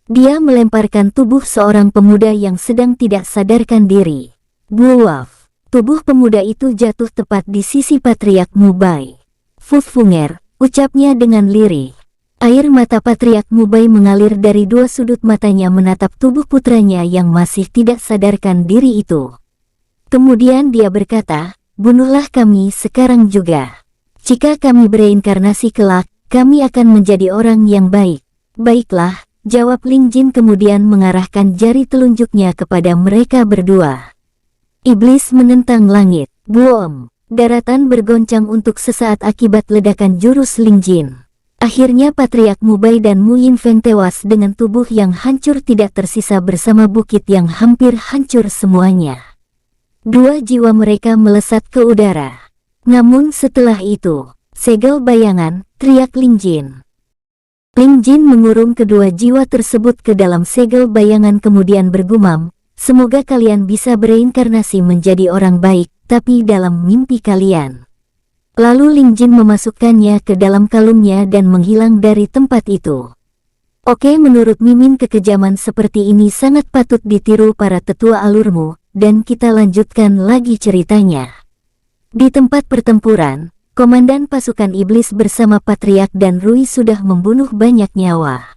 Dia melemparkan tubuh seorang pemuda yang sedang tidak sadarkan diri. Buaf! Tubuh pemuda itu jatuh tepat di sisi Patriark Mubai. Fufunger, ucapnya dengan lirih. Air mata Patriark Mubai mengalir dari dua sudut matanya menatap tubuh putranya yang masih tidak sadarkan diri itu. Kemudian dia berkata, bunuhlah kami sekarang juga. Jika kami bereinkarnasi kelak, kami akan menjadi orang yang baik. Baiklah, jawab Ling Jin kemudian mengarahkan jari telunjuknya kepada mereka berdua. Iblis menentang langit. Boom! Daratan bergoncang untuk sesaat akibat ledakan jurus Ling Jin. Akhirnya Patriark Mubai dan Mu Yinfeng tewas dengan tubuh yang hancur tidak tersisa bersama bukit yang hampir hancur semuanya. Dua jiwa mereka melesat ke udara. Namun setelah itu, segel bayangan, teriak Ling Jin. Ling Jin mengurung kedua jiwa tersebut ke dalam segel bayangan kemudian bergumam, semoga kalian bisa bereinkarnasi menjadi orang baik. Tapi dalam mimpi kalian. Lalu Ling Jin memasukkannya ke dalam kalungnya dan menghilang dari tempat itu. Oke, menurut Mimin kekejaman seperti ini sangat patut ditiru para tetua alurmu, dan kita lanjutkan lagi ceritanya. Di tempat pertempuran, Komandan pasukan iblis bersama Patriark dan Rui sudah membunuh banyak nyawa.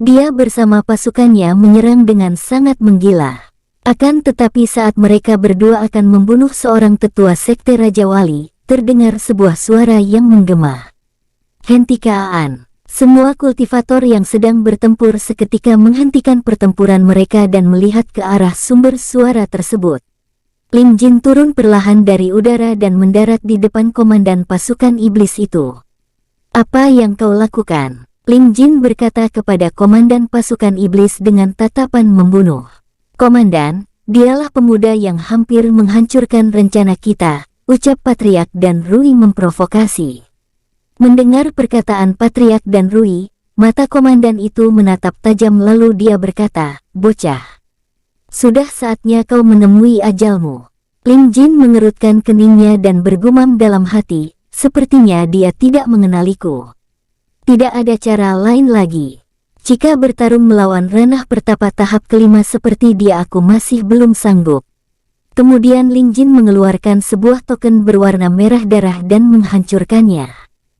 Dia bersama pasukannya menyerang dengan sangat menggila. Akan tetapi saat mereka berdua akan membunuh seorang tetua sekte Raja Wali, terdengar sebuah suara yang menggema. Hentikaan! Semua kultivator yang sedang bertempur seketika menghentikan pertempuran mereka dan melihat ke arah sumber suara tersebut. Ling Jin turun perlahan dari udara dan mendarat di depan komandan pasukan iblis itu. Apa yang kau lakukan? Ling Jin berkata kepada komandan pasukan iblis dengan tatapan membunuh. Komandan, dialah pemuda yang hampir menghancurkan rencana kita, ucap Patriark dan Rui memprovokasi. Mendengar perkataan Patriark dan Rui, mata komandan itu menatap tajam lalu dia berkata, "Bocah, sudah saatnya kau menemui ajalmu." Ling Jin mengerutkan keningnya dan bergumam dalam hati, sepertinya dia tidak mengenaliku. Tidak ada cara lain lagi. Jika bertarung melawan ranah pertapa tahap kelima seperti dia aku masih belum sanggup. Kemudian Ling Jin mengeluarkan sebuah token berwarna merah darah dan menghancurkannya.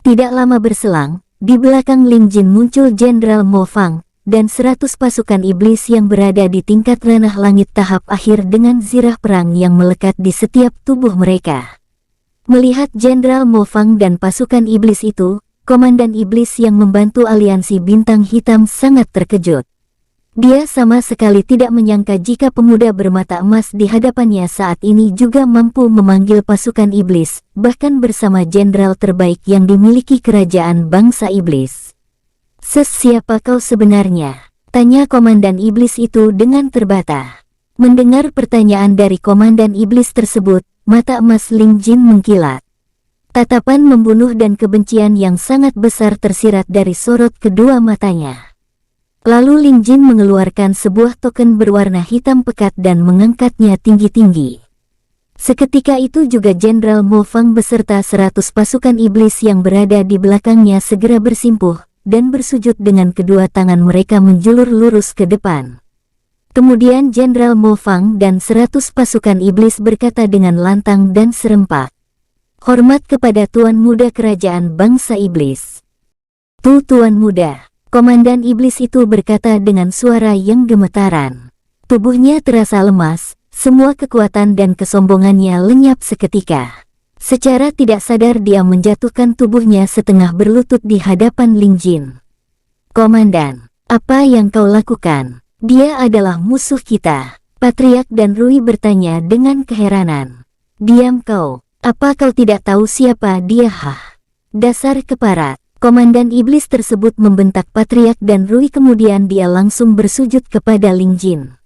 Tidak lama berselang, di belakang Ling Jin muncul Jenderal Mo Fang, dan 100 pasukan iblis yang berada di tingkat ranah langit tahap akhir dengan zirah perang yang melekat di setiap tubuh mereka. Melihat Jenderal Mo Fang dan pasukan iblis itu, komandan iblis yang membantu aliansi bintang hitam sangat terkejut. Dia sama sekali tidak menyangka jika pemuda bermata emas di hadapannya saat ini juga mampu memanggil pasukan iblis, bahkan bersama jenderal terbaik yang dimiliki kerajaan bangsa iblis. "Siapa kau sebenarnya?" tanya komandan iblis itu dengan terbata. Mendengar pertanyaan dari komandan iblis tersebut, mata emas Ling Jin mengkilat. Tatapan membunuh dan kebencian yang sangat besar tersirat dari sorot kedua matanya. Lalu Ling Jin mengeluarkan sebuah token berwarna hitam pekat dan mengangkatnya tinggi-tinggi. Seketika itu juga Jenderal Mo Fang beserta 100 pasukan iblis yang berada di belakangnya segera bersimpuh, dan bersujud dengan kedua tangan mereka menjulur lurus ke depan. Kemudian Jenderal Mo Fang dan 100 pasukan iblis berkata dengan lantang dan serempak, "Hormat kepada Tuan Muda Kerajaan Bangsa Iblis." Tuan Muda." Komandan iblis itu berkata dengan suara yang gemetaran. Tubuhnya terasa lemas, semua kekuatan dan kesombongannya lenyap seketika. Secara tidak sadar dia menjatuhkan tubuhnya setengah berlutut di hadapan Ling Jin. "Komandan, apa yang kau lakukan? Dia adalah musuh kita." Patriark dan Rui bertanya dengan keheranan. "Diam kau, apa kau tidak tahu siapa dia?" Dasar keparat." Komandan iblis tersebut membentak Patriark dan Rui, kemudian dia langsung bersujud kepada Ling Jin.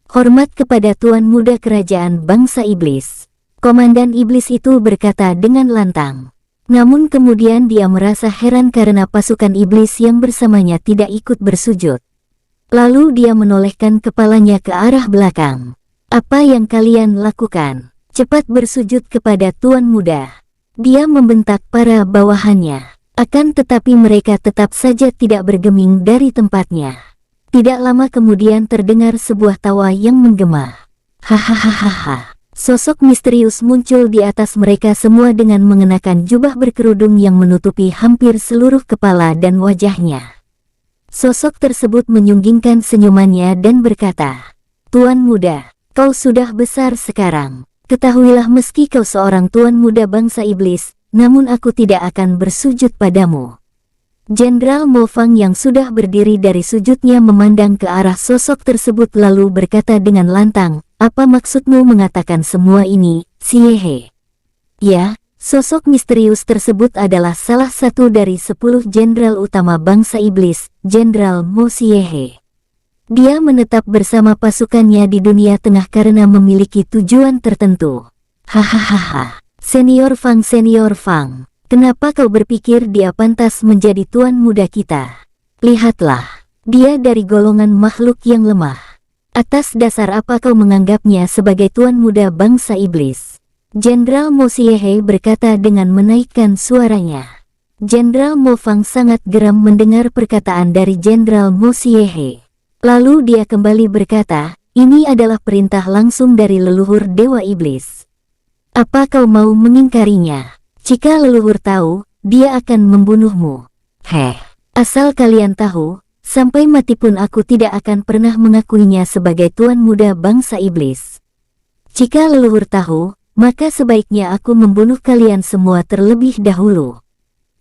"Hormat kepada Tuan Muda Kerajaan Bangsa Iblis." Komandan iblis itu berkata dengan lantang. Namun kemudian dia merasa heran karena pasukan iblis yang bersamanya tidak ikut bersujud. Lalu dia menolehkan kepalanya ke arah belakang. "Apa yang kalian lakukan? Cepat bersujud kepada Tuan Muda." Dia membentak para bawahannya. Akan tetapi mereka tetap saja tidak bergeming dari tempatnya. Tidak lama kemudian terdengar sebuah tawa yang menggema. "Hahaha." Sosok misterius muncul di atas mereka semua dengan mengenakan jubah berkerudung yang menutupi hampir seluruh kepala dan wajahnya. Sosok tersebut menyunggingkan senyumannya dan berkata, "Tuan Muda, kau sudah besar sekarang. Ketahuilah meski kau seorang Tuan Muda Bangsa Iblis, namun aku tidak akan bersujud padamu." Jenderal Mo Fang yang sudah berdiri dari sujudnya memandang ke arah sosok tersebut lalu berkata dengan lantang, "Apa maksudmu mengatakan semua ini, Xiehe?" "Ya, sosok misterius tersebut adalah salah satu dari 10 jenderal utama bangsa iblis, Jenderal Mo Xiehe. Dia menetap bersama pasukannya di dunia tengah karena memiliki tujuan tertentu." "Hahaha. Senior Fang, kenapa kau berpikir dia pantas menjadi tuan muda kita? Lihatlah, dia dari golongan makhluk yang lemah. Atas dasar apa kau menganggapnya sebagai tuan muda bangsa iblis?" Jenderal Mo Xiehe berkata dengan menaikkan suaranya. Jenderal Mo Fang sangat geram mendengar perkataan dari Jenderal Mo Xiehe. Lalu dia kembali berkata, "Ini adalah perintah langsung dari leluhur Dewa Iblis. Apa kau mau mengingkarinya? Jika leluhur tahu, dia akan membunuhmu." Asal kalian tahu, sampai mati pun aku tidak akan pernah mengakuinya sebagai tuan muda bangsa iblis. Jika leluhur tahu, maka sebaiknya aku membunuh kalian semua terlebih dahulu."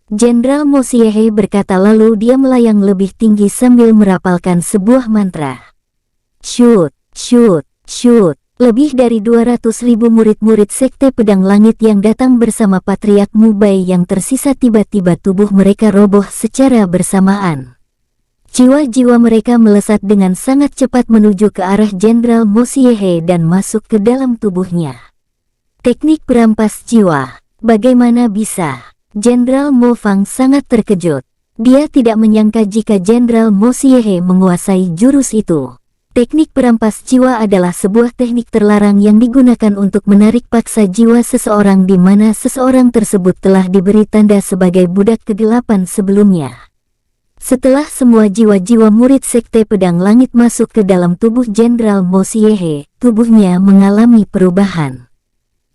Jenderal Mo Xiehe berkata lalu dia melayang lebih tinggi sambil merapalkan sebuah mantra. Shoot, shoot, shoot. Lebih dari 200.000 murid-murid Sekte Pedang Langit yang datang bersama Patriark Mubai yang tersisa tiba-tiba tubuh mereka roboh secara bersamaan. Jiwa-jiwa mereka melesat dengan sangat cepat menuju ke arah Jenderal Mo Xiehe dan masuk ke dalam tubuhnya. Teknik perampas jiwa. Bagaimana bisa? Jenderal Mo Fang sangat terkejut. Dia tidak menyangka jika Jenderal Mo Xiehe menguasai jurus itu. Teknik perampas jiwa adalah sebuah teknik terlarang yang digunakan untuk menarik paksa jiwa seseorang di mana seseorang tersebut telah diberi tanda sebagai budak kegelapan sebelumnya. Setelah semua jiwa-jiwa murid Sekte Pedang Langit masuk ke dalam tubuh Jenderal Mo Xiehe, tubuhnya mengalami perubahan.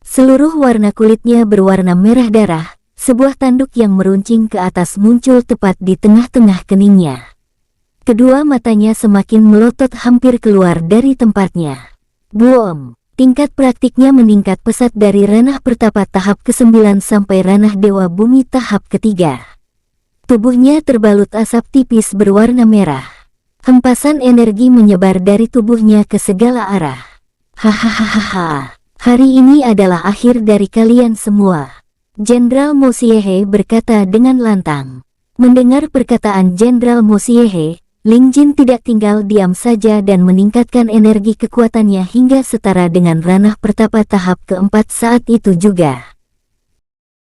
Seluruh warna kulitnya berwarna merah darah, sebuah tanduk yang meruncing ke atas muncul tepat di tengah-tengah keningnya. Kedua matanya semakin melotot hampir keluar dari tempatnya. Boom! Tingkat praktiknya meningkat pesat dari ranah pertapa tahap ke-9 sampai ranah Dewa Bumi tahap ketiga. Tubuhnya terbalut asap tipis berwarna merah. Hempasan energi menyebar dari tubuhnya ke segala arah. Hahaha, hari ini adalah akhir dari kalian semua. Jenderal Mo Xiehe berkata dengan lantang. Mendengar perkataan Jenderal Mo Xiehe, Ling Jin tidak tinggal diam saja dan meningkatkan energi kekuatannya hingga setara dengan ranah pertapa tahap keempat saat itu juga.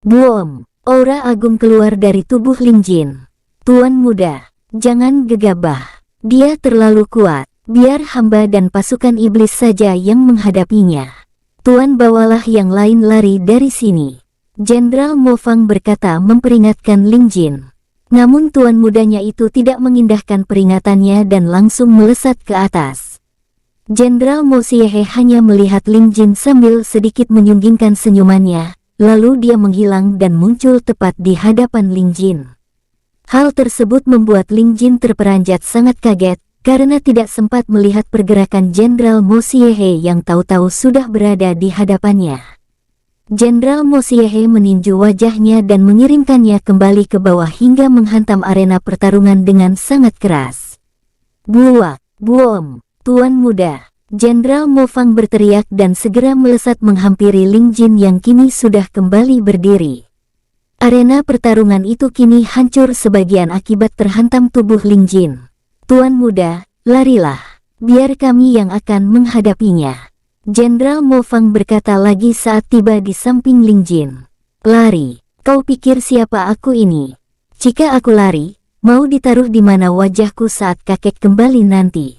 Boom! Aura agung keluar dari tubuh Ling Jin. Tuan muda, jangan gegabah. Dia terlalu kuat. Biar hamba dan pasukan iblis saja yang menghadapinya. Tuan bawalah yang lain lari dari sini. Jenderal Mo Fang berkata memperingatkan Ling Jin. Namun tuan mudanya itu tidak mengindahkan peringatannya dan langsung melesat ke atas. Jenderal Mo Xiehe hanya melihat Ling Jin sambil sedikit menyunggingkan senyumannya. Lalu dia menghilang dan muncul tepat di hadapan Ling Jin. Hal tersebut membuat Ling Jin terperanjat sangat kaget, karena tidak sempat melihat pergerakan Jenderal Mo Xiehe yang tahu-tahu sudah berada di hadapannya. Jenderal Mo Xiehe meninju wajahnya dan mengirimkannya kembali ke bawah hingga menghantam arena pertarungan dengan sangat keras. Buak, boom, tuan muda. Jenderal Mo Fang berteriak dan segera melesat menghampiri Ling Jin yang kini sudah kembali berdiri. Arena pertarungan itu kini hancur sebagian akibat terhantam tubuh Ling Jin. Tuan muda, larilah. Biar kami yang akan menghadapinya. Jenderal Mo Fang berkata lagi saat tiba di samping Ling Jin. Lari, kau pikir siapa aku ini? Jika aku lari, mau ditaruh di mana wajahku saat kakek kembali nanti?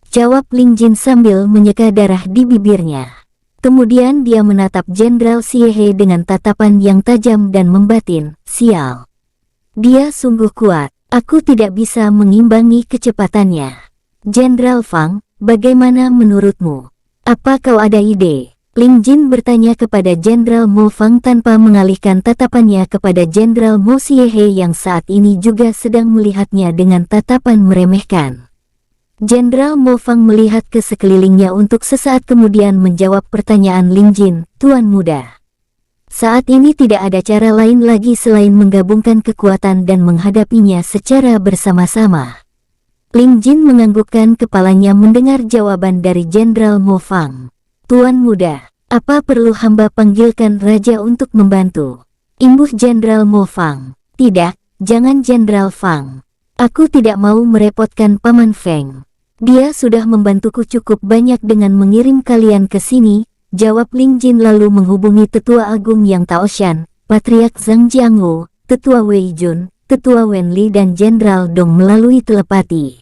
Jawab Ling Jin sambil menyeka darah di bibirnya. Kemudian dia menatap Jenderal Xiehe dengan tatapan yang tajam dan membatin, sial. Dia sungguh kuat, aku tidak bisa mengimbangi kecepatannya. Jenderal Fang, bagaimana menurutmu? Apa kau ada ide? Ling Jin bertanya kepada Jenderal Mo Fang tanpa mengalihkan tatapannya kepada Jenderal Mo Xiehe yang saat ini juga sedang melihatnya dengan tatapan meremehkan. Jenderal Mo Fang melihat ke sekelilingnya untuk sesaat kemudian menjawab pertanyaan Ling Jin, Tuan muda. Saat ini tidak ada cara lain lagi selain menggabungkan kekuatan dan menghadapinya secara bersama-sama. Ling Jin menganggukkan kepalanya mendengar jawaban dari Jenderal Mo Fang. Tuan muda, apa perlu hamba panggilkan raja untuk membantu? Imbuh Jenderal Mo Fang. Tidak, jangan Jenderal Fang. Aku tidak mau merepotkan Paman Feng. Dia sudah membantuku cukup banyak dengan mengirim kalian ke sini, jawab Ling Jin lalu menghubungi Tetua Agung Yang Taoshan, Patriark Zhang Jiangwu, Tetua Wei Jun, Tetua Wen Li dan Jenderal Dong melalui telepati.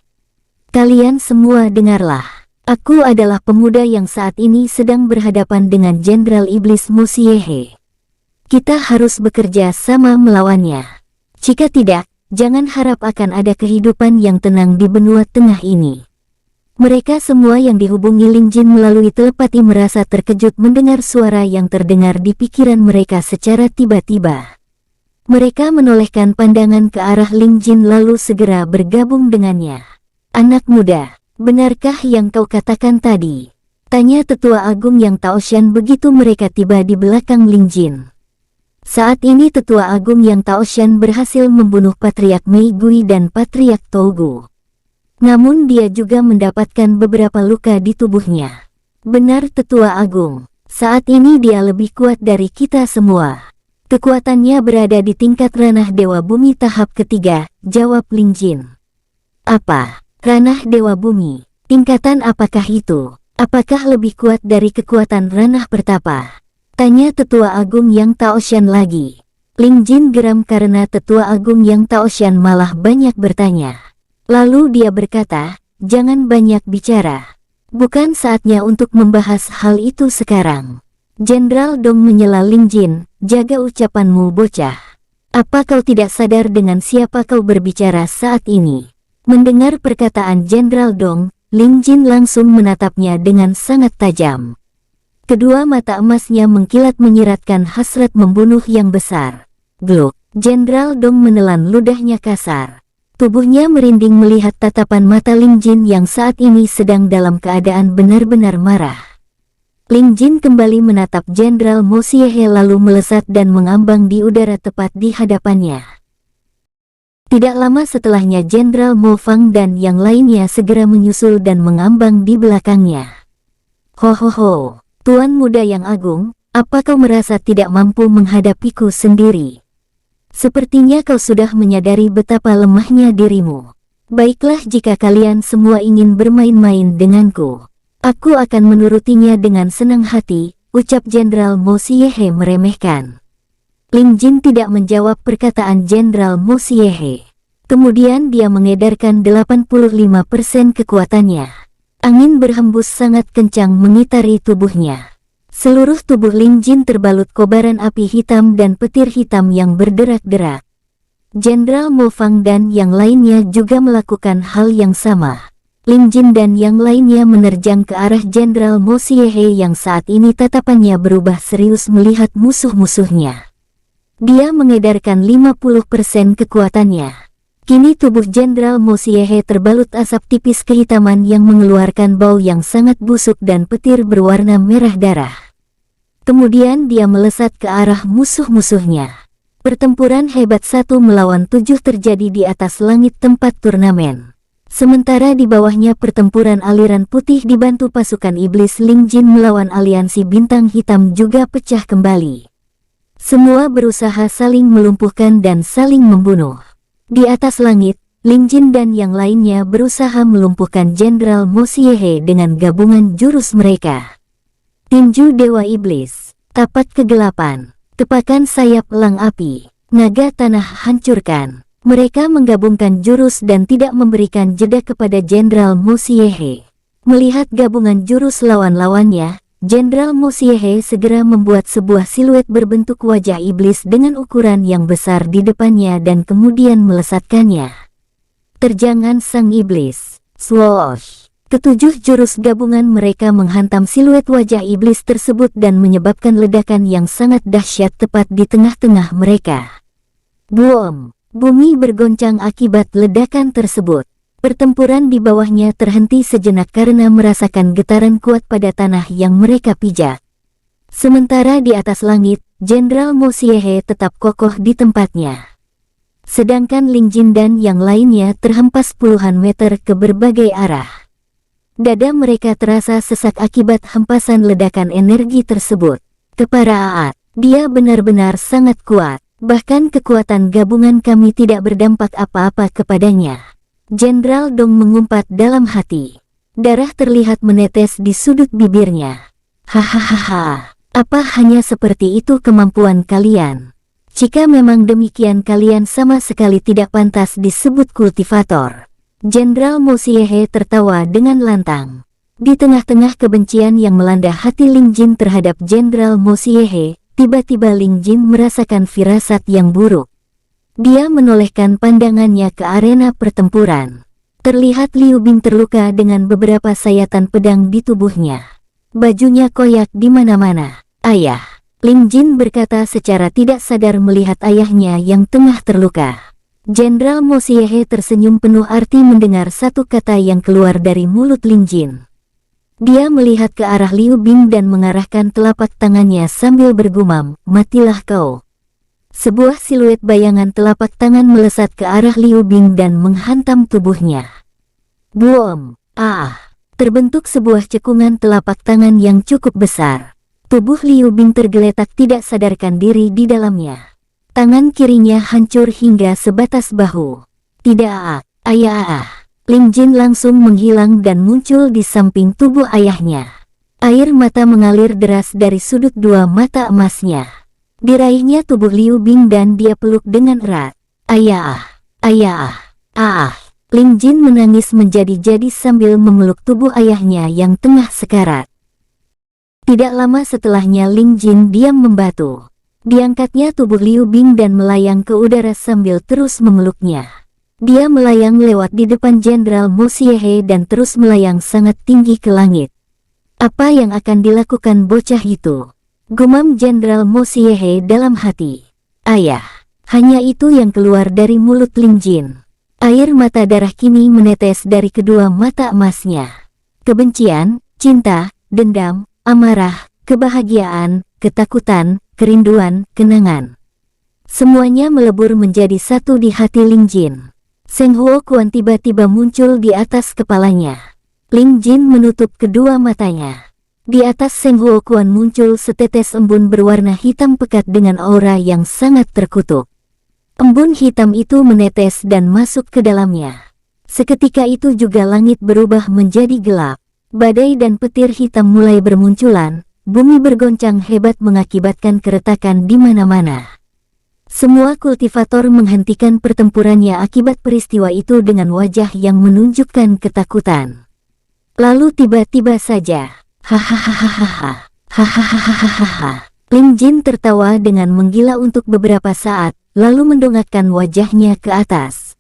Kalian semua dengarlah. Aku adalah pemuda yang saat ini sedang berhadapan dengan Jenderal Iblis Mo Xiehe. Kita harus bekerja sama melawannya. Jika tidak, jangan harap akan ada kehidupan yang tenang di benua tengah ini. Mereka semua yang dihubungi Ling Jin melalui telepati merasa terkejut mendengar suara yang terdengar di pikiran mereka secara tiba-tiba. Mereka menolehkan pandangan ke arah Ling Jin lalu segera bergabung dengannya. Anak muda, benarkah yang kau katakan tadi? Tanya Tetua Agung Yang Taoshan begitu mereka tiba di belakang Ling Jin. Saat ini Tetua Agung Yang Taoshan berhasil membunuh Patriark Mei Gui dan Patriark Tougu. Namun dia juga mendapatkan beberapa luka di tubuhnya. Benar Tetua Agung, saat ini dia lebih kuat dari kita semua. Kekuatannya berada di tingkat ranah Dewa Bumi tahap ketiga, jawab Ling Jin. Apa? Ranah Dewa Bumi? Tingkatan apakah itu? Apakah lebih kuat dari kekuatan ranah pertapa? Tanya Tetua Agung Yang Taoshan lagi. Ling Jin geram karena Tetua Agung Yang Taoshan malah banyak bertanya. Lalu dia berkata, jangan banyak bicara. Bukan saatnya untuk membahas hal itu sekarang. Jenderal Dong menyela Ling Jin, jaga ucapanmu bocah. Apa kau tidak sadar dengan siapa kau berbicara saat ini? Mendengar perkataan Jenderal Dong, Ling Jin langsung menatapnya dengan sangat tajam. Kedua mata emasnya mengkilat menyiratkan hasrat membunuh yang besar. Gluk, Jenderal Dong menelan ludahnya kasar. Tubuhnya merinding melihat tatapan mata Ling Jin yang saat ini sedang dalam keadaan benar-benar marah. Ling Jin kembali menatap Jenderal Mo Xiehe lalu melesat dan mengambang di udara tepat di hadapannya. Tidak lama setelahnya Jenderal Mo Fang dan yang lainnya segera menyusul dan mengambang di belakangnya. Ho ho ho. Tuan muda yang agung, apa kau merasa tidak mampu menghadapiku sendiri? Sepertinya kau sudah menyadari betapa lemahnya dirimu. Baiklah jika kalian semua ingin bermain-main denganku. Aku akan menurutinya dengan senang hati, ucap Jenderal Mo Xiehe meremehkan. Ling Jin tidak menjawab perkataan Jenderal Mo Xiehe. Kemudian dia mengedarkan 85% kekuatannya. Angin berhembus sangat kencang mengitari tubuhnya. Seluruh tubuh Ling Jin terbalut kobaran api hitam dan petir hitam yang berderak-derak. Jenderal Mo Fang dan yang lainnya juga melakukan hal yang sama. Ling Jin dan yang lainnya menerjang ke arah Jenderal Mo Xiehe yang saat ini tatapannya berubah serius melihat musuh-musuhnya. Dia mengedarkan 50% kekuatannya. Kini tubuh Jenderal Mo Xiehe terbalut asap tipis kehitaman yang mengeluarkan bau yang sangat busuk dan petir berwarna merah darah. Kemudian dia melesat ke arah musuh-musuhnya. Pertempuran hebat 1 melawan 7 terjadi di atas langit tempat turnamen. Sementara di bawahnya pertempuran aliran putih dibantu pasukan iblis Ling Jin melawan aliansi bintang hitam juga pecah kembali. Semua berusaha saling melumpuhkan dan saling membunuh. Di atas langit, Ling Jin dan yang lainnya berusaha melumpuhkan Jenderal Mo Xiehe dengan gabungan jurus mereka. Tinju Dewa Iblis, tapak kegelapan, tepakan sayap elang api, naga tanah hancurkan. Mereka menggabungkan jurus dan tidak memberikan jeda kepada Jenderal Mo Xiehe. Melihat gabungan jurus lawan-lawannya, Jenderal Mo Xiehe segera membuat sebuah siluet berbentuk wajah iblis dengan ukuran yang besar di depannya dan kemudian melesatkannya. Terjangan sang iblis, swoosh. Ketujuh jurus gabungan mereka menghantam siluet wajah iblis tersebut dan menyebabkan ledakan yang sangat dahsyat tepat di tengah-tengah mereka. Boom! Bumi bergoncang akibat ledakan tersebut. Pertempuran di bawahnya terhenti sejenak karena merasakan getaran kuat pada tanah yang mereka pijak. Sementara di atas langit, Jenderal Mo Xiehe tetap kokoh di tempatnya. Sedangkan Ling Jin dan yang lainnya terhempas puluhan meter ke berbagai arah. Dada mereka terasa sesak akibat hempasan ledakan energi tersebut. Keparaan, dia benar-benar sangat kuat. Bahkan kekuatan gabungan kami tidak berdampak apa-apa kepadanya. Jenderal Dong mengumpat dalam hati. Darah terlihat menetes di sudut bibirnya. Hahaha, apa hanya seperti itu kemampuan kalian? Jika memang demikian kalian sama sekali tidak pantas disebut kultivator. Jenderal Mo Xiehe tertawa dengan lantang. Di tengah-tengah kebencian yang melanda hati Ling Jin terhadap Jenderal Mo Xiehe, tiba-tiba Ling Jin merasakan firasat yang buruk. Dia menolehkan pandangannya ke arena pertempuran. Terlihat Liu Bing terluka dengan beberapa sayatan pedang di tubuhnya. Bajunya koyak di mana-mana. Ayah, Ling Jin berkata secara tidak sadar melihat ayahnya yang tengah terluka. Jenderal Mo Xiehe tersenyum penuh arti mendengar satu kata yang keluar dari mulut Ling Jin. Dia melihat ke arah Liu Bing dan mengarahkan telapak tangannya sambil bergumam, "Matilah kau." Sebuah siluet bayangan telapak tangan melesat ke arah Liu Bing dan menghantam tubuhnya. Boom! Terbentuk sebuah cekungan telapak tangan yang cukup besar. Tubuh Liu Bing tergeletak tidak sadarkan diri di dalamnya. Tangan kirinya hancur hingga sebatas bahu. Tidak, ayah. Ling Jin langsung menghilang dan muncul di samping tubuh ayahnya. Air mata mengalir deras dari sudut dua mata emasnya. Diraihnya tubuh Liu Bing dan dia peluk dengan erat. Ayah, ayah, ah. Ling Jin menangis menjadi-jadi sambil memeluk tubuh ayahnya yang tengah sekarat. Tidak lama setelahnya Ling Jin diam membatu. Diangkatnya tubuh Liu Bing dan melayang ke udara sambil terus memeluknya. Dia melayang lewat di depan Jenderal Mo Xiehe dan terus melayang sangat tinggi ke langit. Apa yang akan dilakukan bocah itu? Gumam Jenderal Mo Xiehe dalam hati. Ayah, hanya itu yang keluar dari mulut Ling Jin. Air mata darah kini menetes dari kedua mata emasnya. Kebencian, cinta, dendam, amarah, kebahagiaan, ketakutan, kerinduan, kenangan. Semuanya melebur menjadi satu di hati Ling Jin. Seng Huo Quan tiba-tiba muncul di atas kepalanya. Ling Jin menutup kedua matanya. Di atas Seng Huo Quan muncul setetes embun berwarna hitam pekat dengan aura yang sangat terkutuk. Embun hitam itu menetes dan masuk ke dalamnya. Seketika itu juga langit berubah menjadi gelap. Badai dan petir hitam mulai bermunculan, bumi bergoncang hebat mengakibatkan keretakan di mana-mana. Semua kultivator menghentikan pertempurannya akibat peristiwa itu dengan wajah yang menunjukkan ketakutan. Lalu tiba-tiba saja, hahaha, hahaha. Ling Jin tertawa dengan menggila untuk beberapa saat, lalu mendongakkan wajahnya ke atas.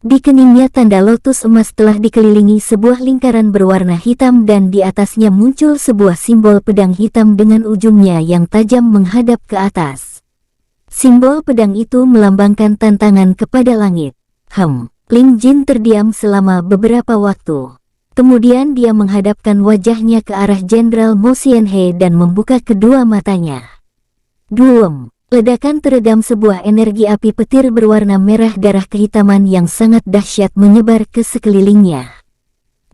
Di keningnya tanda lotus emas telah dikelilingi sebuah lingkaran berwarna hitam dan di atasnya muncul sebuah simbol pedang hitam dengan ujungnya yang tajam menghadap ke atas. Simbol pedang itu melambangkan tantangan kepada langit. Ling Jin terdiam selama beberapa waktu. Kemudian dia menghadapkan wajahnya ke arah Jenderal Mo Xiehe dan membuka kedua matanya. Duem! Ledakan teredam sebuah energi api petir berwarna merah darah kehitaman yang sangat dahsyat menyebar ke sekelilingnya.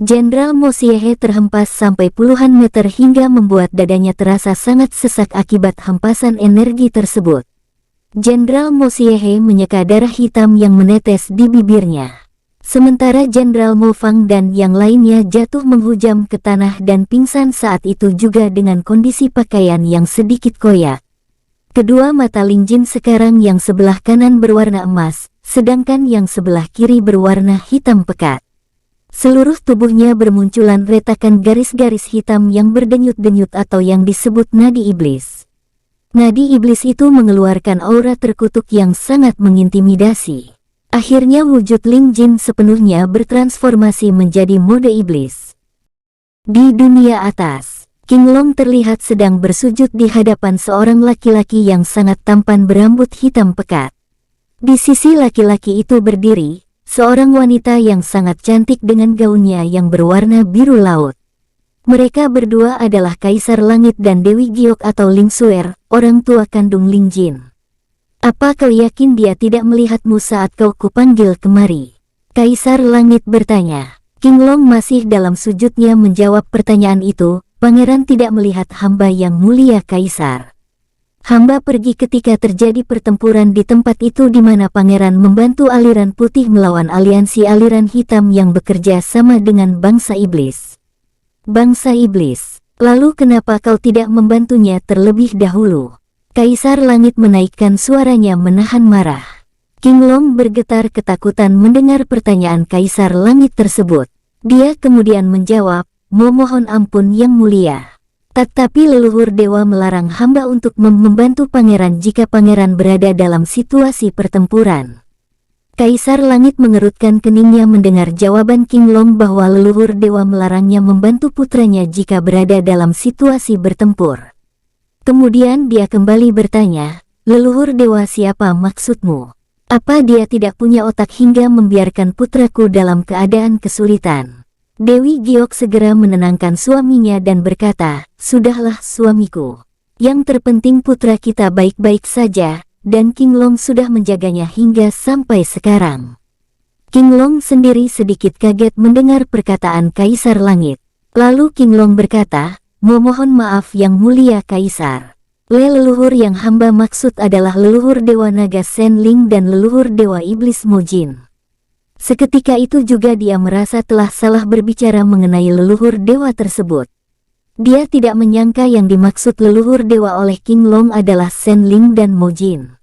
Jenderal Mo Xiehe terhempas sampai puluhan meter hingga membuat dadanya terasa sangat sesak akibat hempasan energi tersebut. Jenderal Mo Xiehe menyeka darah hitam yang menetes di bibirnya. Sementara Jenderal Mo Fang dan yang lainnya jatuh menghujam ke tanah dan pingsan saat itu juga dengan kondisi pakaian yang sedikit koyak. Kedua mata Ling Jin sekarang yang sebelah kanan berwarna emas, sedangkan yang sebelah kiri berwarna hitam pekat. Seluruh tubuhnya bermunculan retakan garis-garis hitam yang berdenyut-denyut atau yang disebut nadi iblis. Nadi iblis itu mengeluarkan aura terkutuk yang sangat mengintimidasi. Akhirnya wujud Ling Jin sepenuhnya bertransformasi menjadi mode iblis. Di dunia atas, King Long terlihat sedang bersujud di hadapan seorang laki-laki yang sangat tampan berambut hitam pekat. Di sisi laki-laki itu berdiri seorang wanita yang sangat cantik dengan gaunnya yang berwarna biru laut. Mereka berdua adalah Kaisar Langit dan Dewi Giok atau Ling Xuer, orang tua kandung Ling Jin. Apa kau yakin dia tidak melihatmu saat kau kupanggil kemari? Kaisar Langit bertanya. King Long masih dalam sujudnya menjawab pertanyaan itu. Pangeran tidak melihat hamba yang mulia Kaisar. Hamba pergi ketika terjadi pertempuran di tempat itu di mana pangeran membantu aliran putih melawan aliansi aliran hitam yang bekerja sama dengan bangsa iblis. Bangsa iblis, lalu kenapa kau tidak membantunya terlebih dahulu? Kaisar Langit menaikkan suaranya menahan marah. King Long bergetar ketakutan mendengar pertanyaan Kaisar Langit tersebut. Dia kemudian menjawab, "Memohon ampun yang mulia. Tetapi leluhur dewa melarang hamba untuk membantu pangeran jika pangeran berada dalam situasi pertempuran." Kaisar Langit mengerutkan keningnya mendengar jawaban King Long bahwa leluhur dewa melarangnya membantu putranya jika berada dalam situasi bertempur. Kemudian dia kembali bertanya, "Leluhur dewa siapa maksudmu? Apa dia tidak punya otak hingga membiarkan putraku dalam keadaan kesulitan?" Dewi Giok segera menenangkan suaminya dan berkata, "Sudahlah suamiku. Yang terpenting putra kita baik-baik saja, dan King Long sudah menjaganya hingga sampai sekarang." King Long sendiri sedikit kaget mendengar perkataan Kaisar Langit. Lalu King Long berkata, "Memohon maaf yang mulia Kaisar. Leluhur yang hamba maksud adalah leluhur Dewa Naga Sen Ling dan leluhur Dewa Iblis Mo Jin." Seketika itu juga dia merasa telah salah berbicara mengenai leluhur dewa tersebut. Dia tidak menyangka yang dimaksud leluhur dewa oleh King Long adalah Shen Ling dan Mo Jin.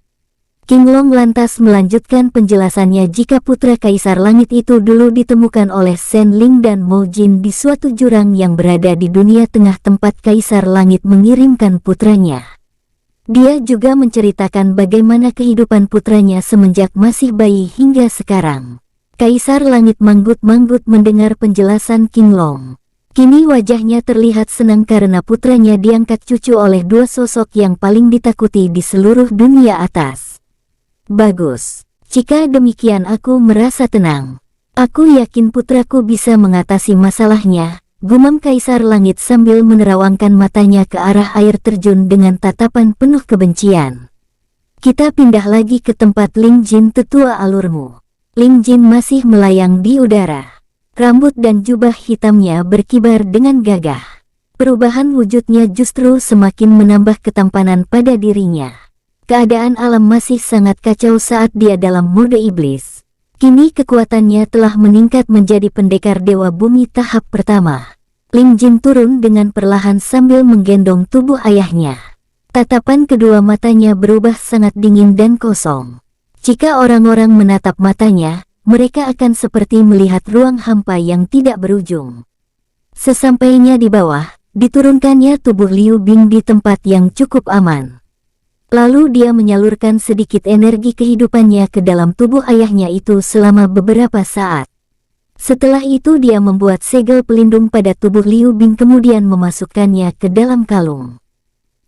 King Long lantas melanjutkan penjelasannya jika putra Kaisar Langit itu dulu ditemukan oleh Shen Ling dan Mo Jin di suatu jurang yang berada di dunia tengah tempat Kaisar Langit mengirimkan putranya. Dia juga menceritakan bagaimana kehidupan putranya semenjak masih bayi hingga sekarang. Kaisar Langit manggut-manggut mendengar penjelasan King Long. Kini wajahnya terlihat senang karena putranya diangkat cucu oleh dua sosok yang paling ditakuti di seluruh dunia atas. Bagus. Jika demikian aku merasa tenang. Aku yakin putraku bisa mengatasi masalahnya, gumam Kaisar Langit sambil menerawangkan matanya ke arah air terjun dengan tatapan penuh kebencian. Kita pindah lagi ke tempat Ling Jin tetua alurmu. Ling Jin masih melayang di udara. Rambut dan jubah hitamnya berkibar dengan gagah. Perubahan wujudnya justru semakin menambah ketampanan pada dirinya. Keadaan alam masih sangat kacau saat dia dalam mode iblis. Kini kekuatannya telah meningkat menjadi pendekar Dewa Bumi tahap pertama. Ling Jin turun dengan perlahan sambil menggendong tubuh ayahnya. Tatapan kedua matanya berubah sangat dingin dan kosong. Jika orang-orang menatap matanya, mereka akan seperti melihat ruang hampa yang tidak berujung. Sesampainya di bawah, diturunkannya tubuh Liu Bing di tempat yang cukup aman. Lalu dia menyalurkan sedikit energi kehidupannya ke dalam tubuh ayahnya itu selama beberapa saat. Setelah itu dia membuat segel pelindung pada tubuh Liu Bing kemudian memasukkannya ke dalam kalung.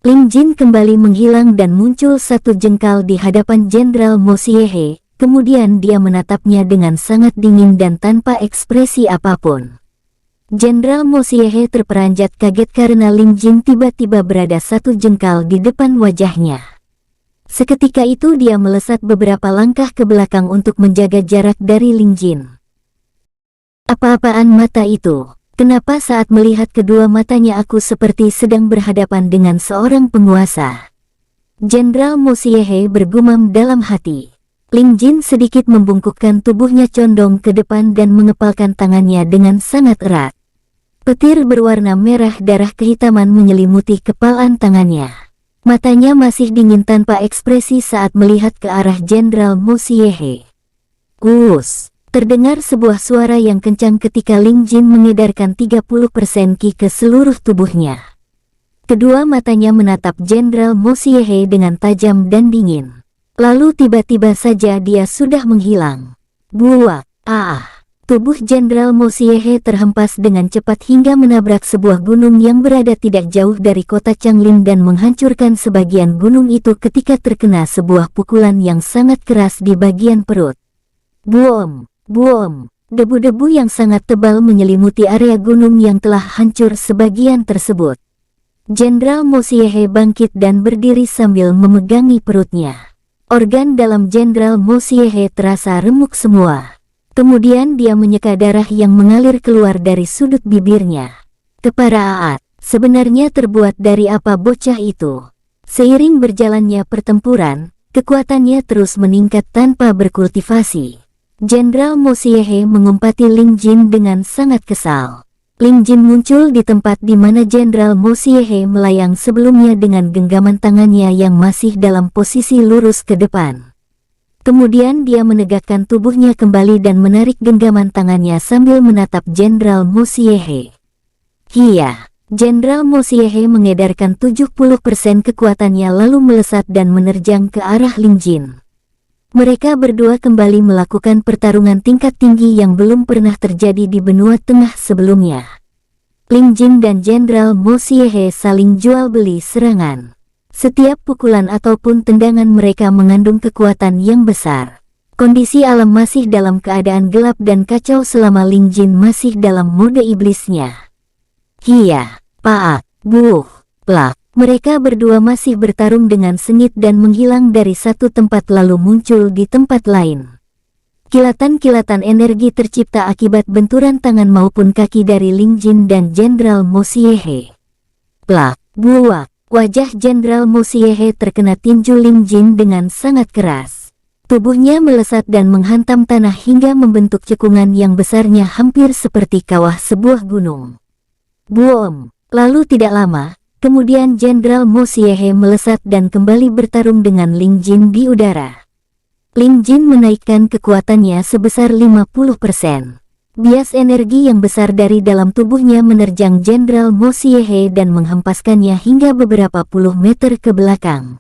Ling Jin kembali menghilang dan muncul satu jengkal di hadapan Jenderal Mo Xiehe, kemudian dia menatapnya dengan sangat dingin dan tanpa ekspresi apapun. Jenderal Mo Xiehe terperanjat kaget karena Ling Jin tiba-tiba berada satu jengkal di depan wajahnya. Seketika itu dia melesat beberapa langkah ke belakang untuk menjaga jarak dari Ling Jin. Apa-apaan mata itu? Kenapa saat melihat kedua matanya aku seperti sedang berhadapan dengan seorang penguasa? Jenderal Mo Xiehe bergumam dalam hati. Ling Jin sedikit membungkukkan tubuhnya condong ke depan dan mengepalkan tangannya dengan sangat erat. Petir berwarna merah darah kehitaman menyelimuti kepalan tangannya. Matanya masih dingin tanpa ekspresi saat melihat ke arah Jenderal Mo Xiehe. Terdengar sebuah suara yang kencang ketika Ling Jin mengedarkan 30% ki ke seluruh tubuhnya. Kedua matanya menatap Jenderal Mo Xiehe dengan tajam dan dingin. Lalu tiba-tiba saja dia sudah menghilang. Buak! Tubuh Jenderal Mo Xiehe terhempas dengan cepat hingga menabrak sebuah gunung yang berada tidak jauh dari kota Changlin dan menghancurkan sebagian gunung itu ketika terkena sebuah pukulan yang sangat keras di bagian perut. Boom! Boom! Debu-debu yang sangat tebal menyelimuti area gunung yang telah hancur sebagian tersebut. Jenderal Mo Xiehe bangkit dan berdiri sambil memegangi perutnya. Organ dalam Jenderal Mo Xiehe terasa remuk semua. Kemudian dia menyeka darah yang mengalir keluar dari sudut bibirnya. Keparaan, sebenarnya terbuat dari apa bocah itu? Seiring berjalannya pertempuran, kekuatannya terus meningkat tanpa berkultivasi. Jenderal Mo Xiehe mengumpati Ling Jin dengan sangat kesal. Ling Jin muncul di tempat di mana Jenderal Mo Xiehe melayang sebelumnya dengan genggaman tangannya yang masih dalam posisi lurus ke depan. Kemudian dia menegakkan tubuhnya kembali dan menarik genggaman tangannya sambil menatap Jenderal Mo Xiehe. Jenderal Mo Xiehe mengedarkan 70% kekuatannya lalu melesat dan menerjang ke arah Ling Jin. Mereka berdua kembali melakukan pertarungan tingkat tinggi yang belum pernah terjadi di benua tengah sebelumnya. Ling Jin dan Jenderal Mo Xiehe saling jual beli serangan. Setiap pukulan ataupun tendangan mereka mengandung kekuatan yang besar. Kondisi alam masih dalam keadaan gelap dan kacau selama Ling Jin masih dalam mode iblisnya. Plak. Mereka berdua masih bertarung dengan sengit dan menghilang dari satu tempat lalu muncul di tempat lain. Kilatan-kilatan energi tercipta akibat benturan tangan maupun kaki dari Ling Jin dan Jenderal Mo Xiehe. Plak. Wajah Jenderal Mo Xiehe terkena tinju Ling Jin dengan sangat keras. Tubuhnya melesat dan menghantam tanah hingga membentuk cekungan yang besarnya hampir seperti kawah sebuah gunung. Boom! Lalu tidak lama, kemudian Jenderal Mo Xiehe melesat dan kembali bertarung dengan Ling Jin di udara. Ling Jin menaikkan kekuatannya sebesar 50%. Bias energi yang besar dari dalam tubuhnya menerjang Jenderal Mo Xiehe dan menghempaskannya hingga beberapa puluh meter ke belakang.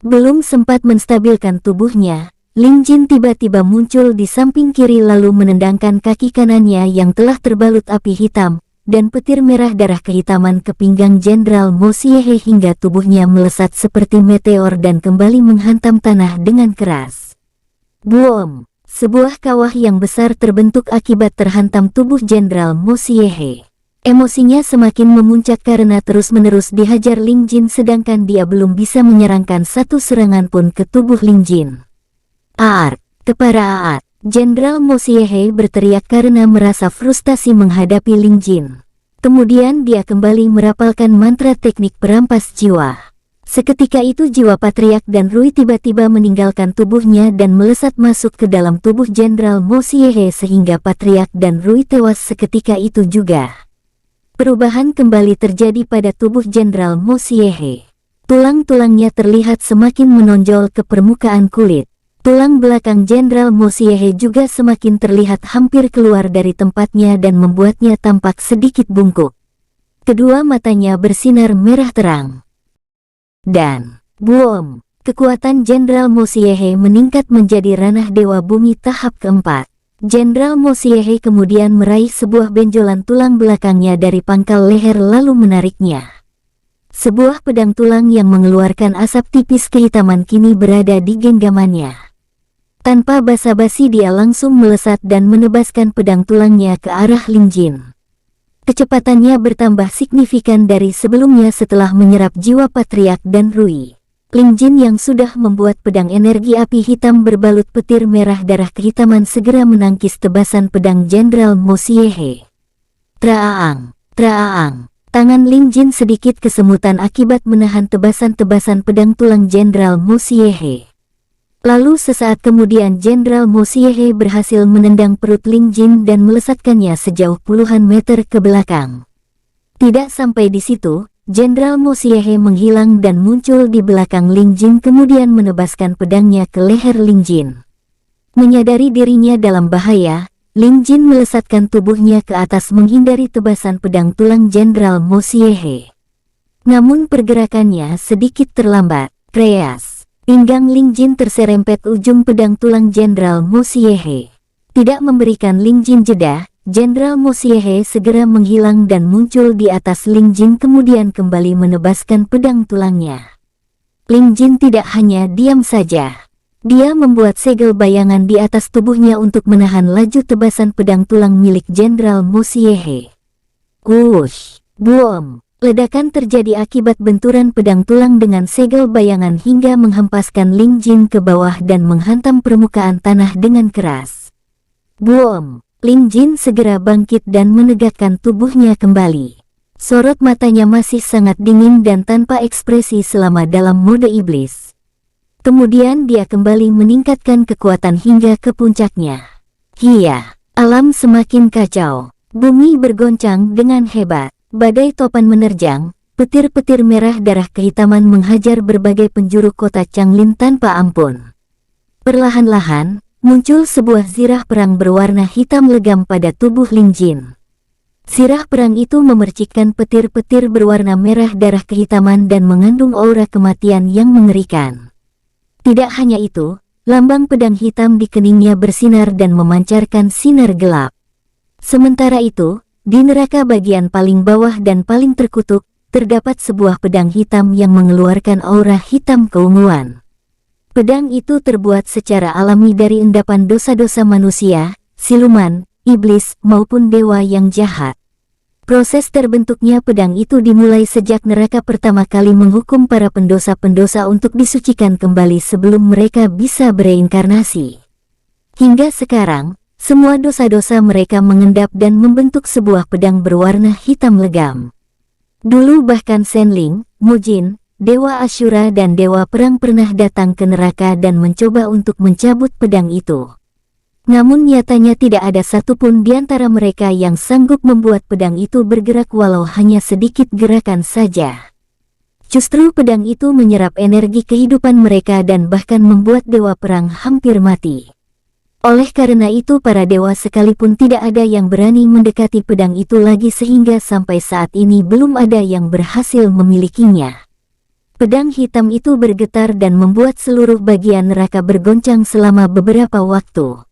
Belum sempat menstabilkan tubuhnya, Ling Jin tiba-tiba muncul di samping kiri lalu menendangkan kaki kanannya yang telah terbalut api hitam, dan petir merah darah kehitaman ke pinggang Jenderal Mo Xiehe hingga tubuhnya melesat seperti meteor dan kembali menghantam tanah dengan keras. Boom! Sebuah kawah yang besar terbentuk akibat terhantam tubuh Jenderal Mo Xiehe. Emosinya semakin memuncak karena terus-menerus dihajar Ling Jin sedangkan dia belum bisa menyerangkan satu serangan pun ke tubuh Ling Jin. Aat! Kepara Aat! Jenderal Mo Xiehe berteriak karena merasa frustasi menghadapi Ling Jin. Kemudian dia kembali merapalkan mantra teknik perampas jiwa. Seketika itu jiwa Patriark dan Rui tiba-tiba meninggalkan tubuhnya dan melesat masuk ke dalam tubuh Jenderal Mo Xiehe sehingga Patriark dan Rui tewas seketika itu juga. Perubahan kembali terjadi pada tubuh Jenderal Mo Xiehe. Tulang-tulangnya terlihat semakin menonjol ke permukaan kulit. Tulang belakang Jenderal Mo Xiehe juga semakin terlihat hampir keluar dari tempatnya dan membuatnya tampak sedikit bungkuk. Kedua matanya bersinar merah terang. Dan, boom! Kekuatan Jenderal Mo Xiehe meningkat menjadi ranah Dewa Bumi tahap keempat. Jenderal Mo Xiehe kemudian meraih sebuah benjolan tulang belakangnya dari pangkal leher lalu menariknya. Sebuah pedang tulang yang mengeluarkan asap tipis kehitaman kini berada di genggamannya. Tanpa basa-basi dia langsung melesat dan menebaskan pedang tulangnya ke arah Ling Jin. Kecepatannya bertambah signifikan dari sebelumnya setelah menyerap jiwa Patriark dan Rui. Ling Jin yang sudah membuat pedang energi api hitam berbalut petir merah darah kehitaman segera menangkis tebasan pedang Jenderal Mo Xiehe. Traaang! Traaang! Tangan Ling Jin sedikit kesemutan akibat menahan tebasan-tebasan pedang tulang Jenderal Mo Xiehe. Lalu sesaat kemudian Jenderal Mo Xiehe berhasil menendang perut Ling Jin dan melesatkannya sejauh puluhan meter ke belakang. Tidak sampai di situ, Jenderal Mo Xiehe menghilang dan muncul di belakang Ling Jin kemudian menebaskan pedangnya ke leher Ling Jin. Menyadari dirinya dalam bahaya, Ling Jin melesatkan tubuhnya ke atas menghindari tebasan pedang tulang Jenderal Mo Xiehe. Namun pergerakannya sedikit terlambat. Kreas! Pinggang Ling Jin terserempet ujung pedang tulang Jenderal Mo Xiehe. Tidak memberikan Ling Jin jeda, Jenderal Mo Xiehe segera menghilang dan muncul di atas Ling Jin kemudian kembali menebaskan pedang tulangnya. Ling Jin tidak hanya diam saja. Dia membuat segel bayangan di atas tubuhnya untuk menahan laju tebasan pedang tulang milik Jenderal Mo Xiehe. Wush! Boom! Ledakan terjadi akibat benturan pedang tulang dengan segel bayangan hingga menghempaskan Ling Jin ke bawah dan menghantam permukaan tanah dengan keras. Boom! Ling Jin segera bangkit dan menegakkan tubuhnya kembali. Sorot matanya masih sangat dingin dan tanpa ekspresi selama dalam mode iblis. Kemudian dia kembali meningkatkan kekuatan hingga ke puncaknya. Hiya! Alam semakin kacau. Bumi bergoncang dengan hebat. Badai topan menerjang, petir-petir merah darah kehitaman menghajar berbagai penjuru kota Changlin tanpa ampun. Perlahan-lahan, muncul sebuah zirah perang berwarna hitam legam pada tubuh Ling Jin. Zirah perang itu memercikkan petir-petir berwarna merah darah kehitaman dan mengandung aura kematian yang mengerikan. Tidak hanya itu, lambang pedang hitam di keningnya bersinar dan memancarkan sinar gelap. Sementara itu, di neraka bagian paling bawah dan paling terkutuk, terdapat sebuah pedang hitam yang mengeluarkan aura hitam keunguan. Pedang itu terbuat secara alami dari endapan dosa-dosa manusia, siluman, iblis, maupun dewa yang jahat. Proses terbentuknya pedang itu dimulai sejak neraka pertama kali menghukum para pendosa-pendosa untuk disucikan kembali sebelum mereka bisa bereinkarnasi. Hingga sekarang, semua dosa-dosa mereka mengendap dan membentuk sebuah pedang berwarna hitam legam. Dulu bahkan Senling, Mujin, Dewa Ashura dan Dewa Perang pernah datang ke neraka dan mencoba untuk mencabut pedang itu. Namun nyatanya tidak ada satupun di antara mereka yang sanggup membuat pedang itu bergerak walau hanya sedikit gerakan saja. Justru pedang itu menyerap energi kehidupan mereka dan bahkan membuat dewa perang hampir mati. Oleh karena itu para dewa sekalipun tidak ada yang berani mendekati pedang itu lagi sehingga sampai saat ini belum ada yang berhasil memilikinya. Pedang hitam itu bergetar dan membuat seluruh bagian neraka bergoncang selama beberapa waktu.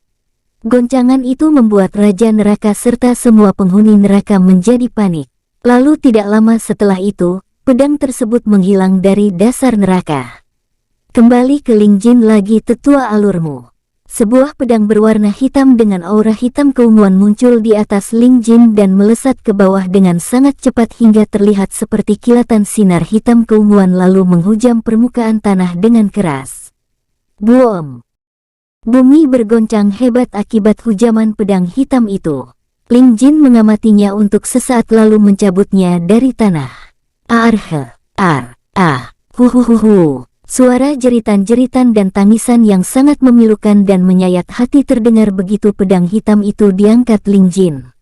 Goncangan itu membuat Raja Neraka serta semua penghuni neraka menjadi panik. Lalu tidak lama setelah itu, pedang tersebut menghilang dari dasar neraka. Kembali ke Ling Jin lagi tetua alurmu. Sebuah pedang berwarna hitam dengan aura hitam keunguan muncul di atas Ling Jin dan melesat ke bawah dengan sangat cepat hingga terlihat seperti kilatan sinar hitam keunguan lalu menghujam permukaan tanah dengan keras. Boom! Bumi bergoncang hebat akibat hujaman pedang hitam itu. Ling Jin mengamatinya untuk sesaat lalu mencabutnya dari tanah. Huhuhuhu. Suara jeritan-jeritan dan tangisan yang sangat memilukan dan menyayat hati terdengar begitu pedang hitam itu diangkat Ling Jin.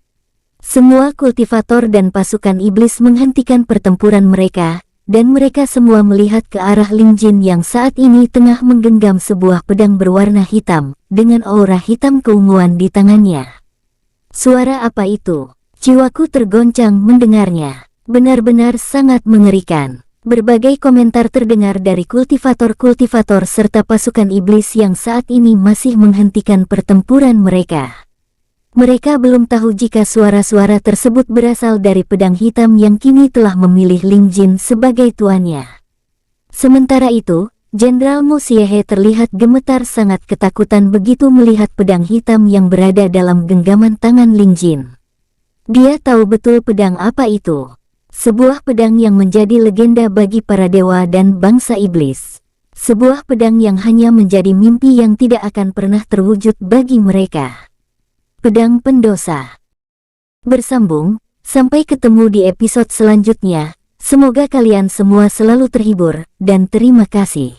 Semua kultivator dan pasukan iblis menghentikan pertempuran mereka, dan mereka semua melihat ke arah Ling Jin yang saat ini tengah menggenggam sebuah pedang berwarna hitam, dengan aura hitam keunguan di tangannya. Suara apa itu? Jiwaku tergoncang mendengarnya. Benar-benar sangat mengerikan. Berbagai komentar terdengar dari kultivator-kultivator serta pasukan iblis yang saat ini masih menghentikan pertempuran mereka. Mereka belum tahu jika suara-suara tersebut berasal dari pedang hitam yang kini telah memilih Ling Jin sebagai tuannya. Sementara itu, Jenderal Mo Xiehe terlihat gemetar sangat ketakutan begitu melihat pedang hitam yang berada dalam genggaman tangan Ling Jin. Dia tahu betul pedang apa itu. Sebuah pedang yang menjadi legenda bagi para dewa dan bangsa iblis. Sebuah pedang yang hanya menjadi mimpi yang tidak akan pernah terwujud bagi mereka. Pedang pendosa. Bersambung, sampai ketemu di episode selanjutnya. Semoga kalian semua selalu terhibur, dan terima kasih.